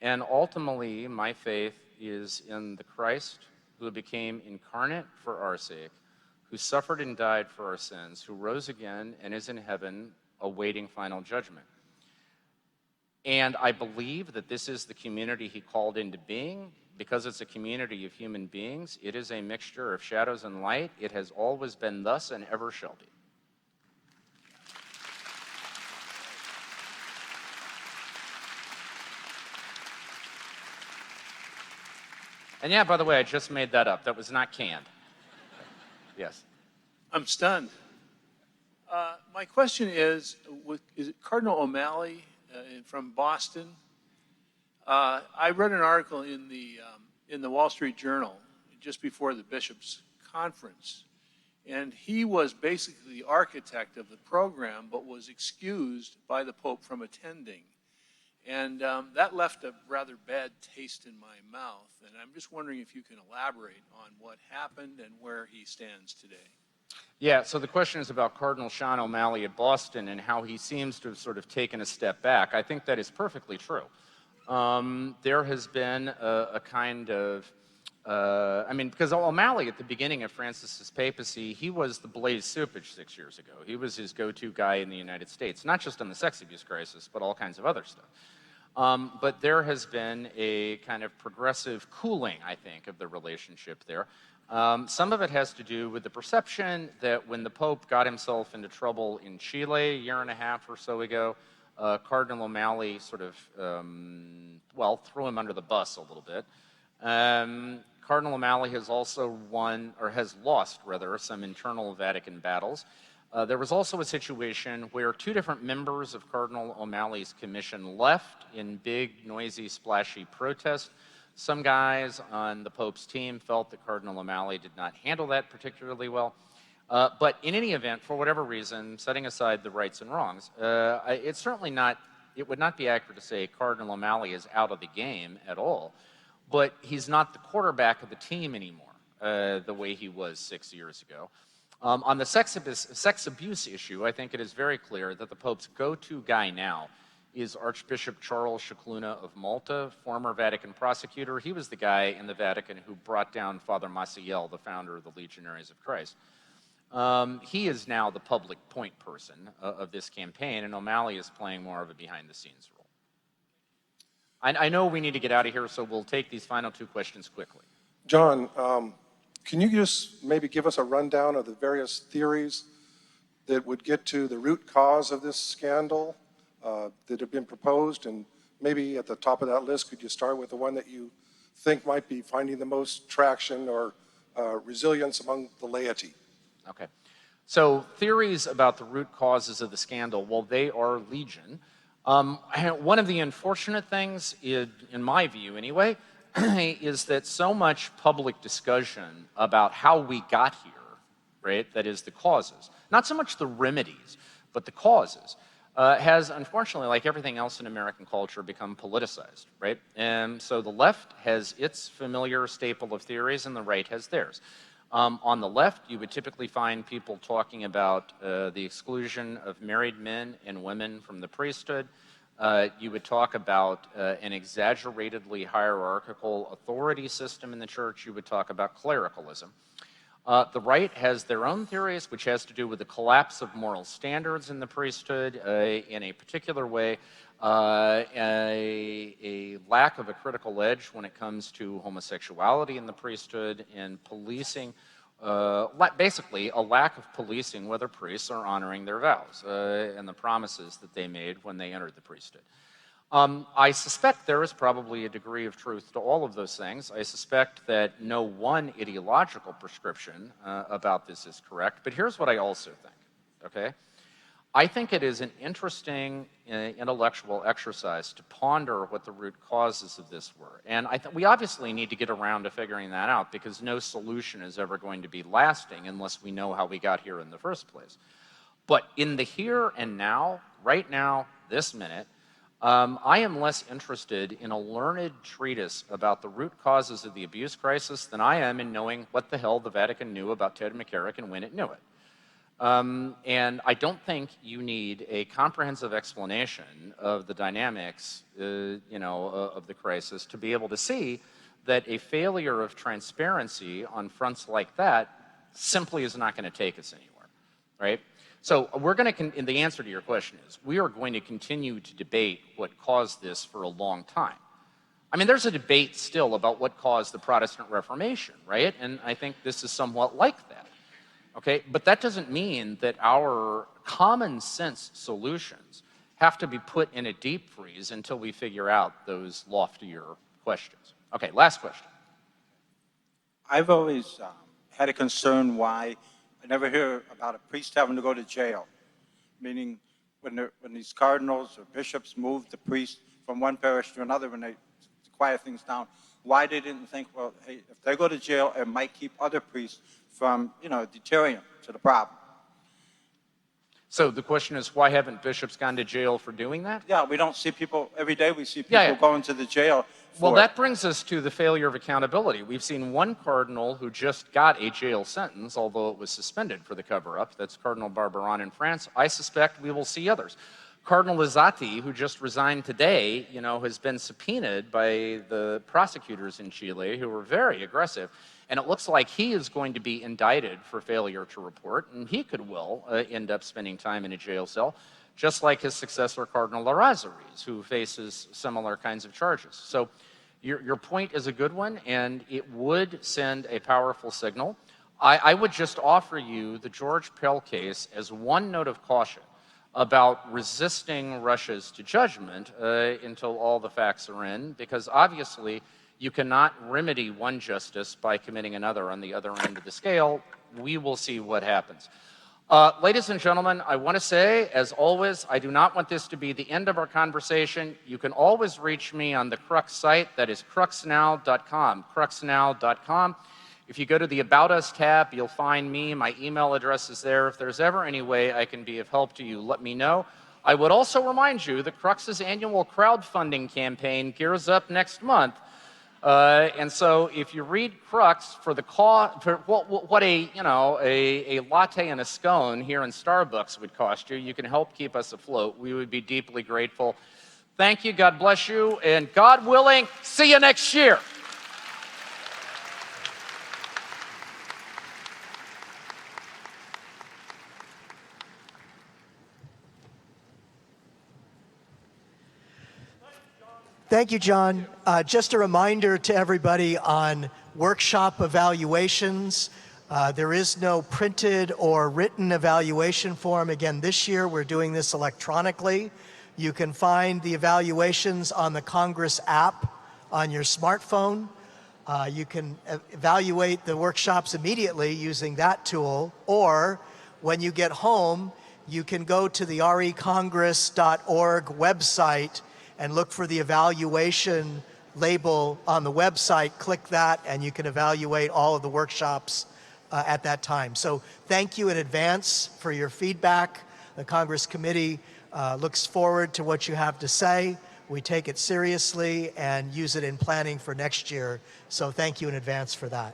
And ultimately, my faith is in the Christ who became incarnate for our sake, who suffered and died for our sins, who rose again and is in heaven awaiting final judgment. And I believe that this is the community he called into being. Because it's a community of human beings, it is a mixture of shadows and light. It has always been thus and ever shall be. And yeah, by the way, I just made that up. That was not canned. Yes. I'm stunned. My question is it Cardinal O'Malley from Boston? I read an article in the Wall Street Journal just before the bishops' conference, and he was basically the architect of the program, but was excused by the Pope from attending. And that left a rather bad taste in my mouth. And I'm just wondering if you can elaborate on what happened and where he stands today. Yeah, so the question is about Cardinal Sean O'Malley at Boston and how he seems to have sort of taken a step back. I think that is perfectly true. There has been a kind of, because O'Malley at the beginning of Francis's papacy, he was the Blaise Cupich 6 years ago. He was his go-to guy in the United States, not just on the sex abuse crisis, but all kinds of other stuff. But there has been a kind of progressive cooling, I think, of the relationship there. Some of it has to do with the perception that when the Pope got himself into trouble in Chile a year and a half or so ago, Cardinal O'Malley sort of, threw him under the bus a little bit. Cardinal O'Malley has also lost some internal Vatican battles. There was also a situation where two different members of Cardinal O'Malley's commission left in big, noisy, splashy protest. Some guys on the Pope's team felt that Cardinal O'Malley did not handle that particularly well. But in any event, for whatever reason, setting aside the rights and wrongs, it would not be accurate to say Cardinal O'Malley is out of the game at all, but he's not the quarterback of the team anymore, the way he was 6 years ago. On the sex abuse issue, I think it is very clear that the Pope's go-to guy now is Archbishop Charles Scicluna of Malta, former Vatican prosecutor. He was the guy in the Vatican who brought down Father Maciel, the founder of the Legionaries of Christ. He is now the public point person of this campaign, and O'Malley is playing more of a behind-the-scenes role. I know we need to get out of here, so we'll take these final two questions quickly. John, can you just maybe give us a rundown of the various theories that would get to the root cause of this scandal that have been proposed? And maybe at the top of that list, could you start with the one that you think might be finding the most traction or resilience among the laity? Okay. So theories about the root causes of the scandal, well, they are legion. One of the unfortunate things, in my view anyway, is that so much public discussion about how we got here, right, that is the causes, not so much the remedies, but the causes, has unfortunately, like everything else in American culture, become politicized, right? And so the left has its familiar staple of theories and the right has theirs. On the left, you would typically find people talking about the exclusion of married men and women from the priesthood. You would talk about an exaggeratedly hierarchical authority system in the church. You would talk about clericalism. The right has their own theories, which has to do with the collapse of moral standards in the priesthood in a particular way, a lack of a critical edge when it comes to homosexuality in the priesthood and policing, basically a lack of policing whether priests are honoring their vows and the promises that they made when they entered the priesthood. I suspect there is probably a degree of truth to all of those things. I suspect that no one ideological prescription about this is correct, but here's what I also think, okay? I think it is an interesting intellectual exercise to ponder what the root causes of this were. And we obviously need to get around to figuring that out because no solution is ever going to be lasting unless we know how we got here in the first place. But in the here and now, right now, this minute, I am less interested in a learned treatise about the root causes of the abuse crisis than I am in knowing what the hell the Vatican knew about Ted McCarrick and when it knew it. And I don't think you need a comprehensive explanation of the dynamics, of the crisis to be able to see that a failure of transparency on fronts like that simply is not going to take us anywhere, right? So we're going to, and the answer to your question is, we are going to continue to debate what caused this for a long time. I mean, there's a debate still about what caused the Protestant Reformation, right? And I think this is somewhat like that, okay? But that doesn't mean that our common sense solutions have to be put in a deep freeze until we figure out those loftier questions. Okay, last question. I've always had a concern why I never hear about a priest having to go to jail, meaning when these cardinals or bishops move the priest from one parish to another when they quiet things down, why they didn't think, well, hey, if they go to jail, it might keep other priests from, deterring them to the problem. So the question is, why haven't bishops gone to jail for doing that? Yeah, we don't see people, every day we see people going to the jail. Well, that brings us to the failure of accountability. We've seen one cardinal who just got a jail sentence, although it was suspended for the cover-up. That's Cardinal Barbarin in France. I suspect we will see others. Cardinal Lizzati, who just resigned today, has been subpoenaed by the prosecutors in Chile, who were very aggressive. And it looks like he is going to be indicted for failure to report, and he could well end up spending time in a jail cell, just like his successor, Cardinal Larrazaris, who faces similar kinds of charges. So your point is a good one, and it would send a powerful signal. I would just offer you the George Pell case as one note of caution about resisting rushes to judgment until all the facts are in, because obviously you cannot remedy one justice by committing another on the other end of the scale. We will see what happens. Ladies and gentlemen, I want to say, as always, I do not want this to be the end of our conversation. You can always reach me on the Crux site. That is cruxnow.com, cruxnow.com. If you go to the About Us tab, you'll find me. My email address is there. If there's ever any way I can be of help to you, let me know. I would also remind you that Crux's annual crowdfunding campaign gears up next month. And so if you read Crux for the for what a latte and a scone here in Starbucks would cost you, you can help keep us afloat. We would be deeply grateful. Thank you. God bless you. And God willing, see you next year. Thank you, John. Just a reminder to everybody on workshop evaluations. There is no printed or written evaluation form. Again, this year we're doing this electronically. You can find the evaluations on the Congress app on your smartphone. You can evaluate the workshops immediately using that tool, or when you get home, you can go to the recongress.org website and look for the evaluation label on the website. Click that and you can evaluate all of the workshops at that time. So thank you in advance for your feedback. The Congress Committee looks forward to what you have to say. We take it seriously and use it in planning for next year. So thank you in advance for that.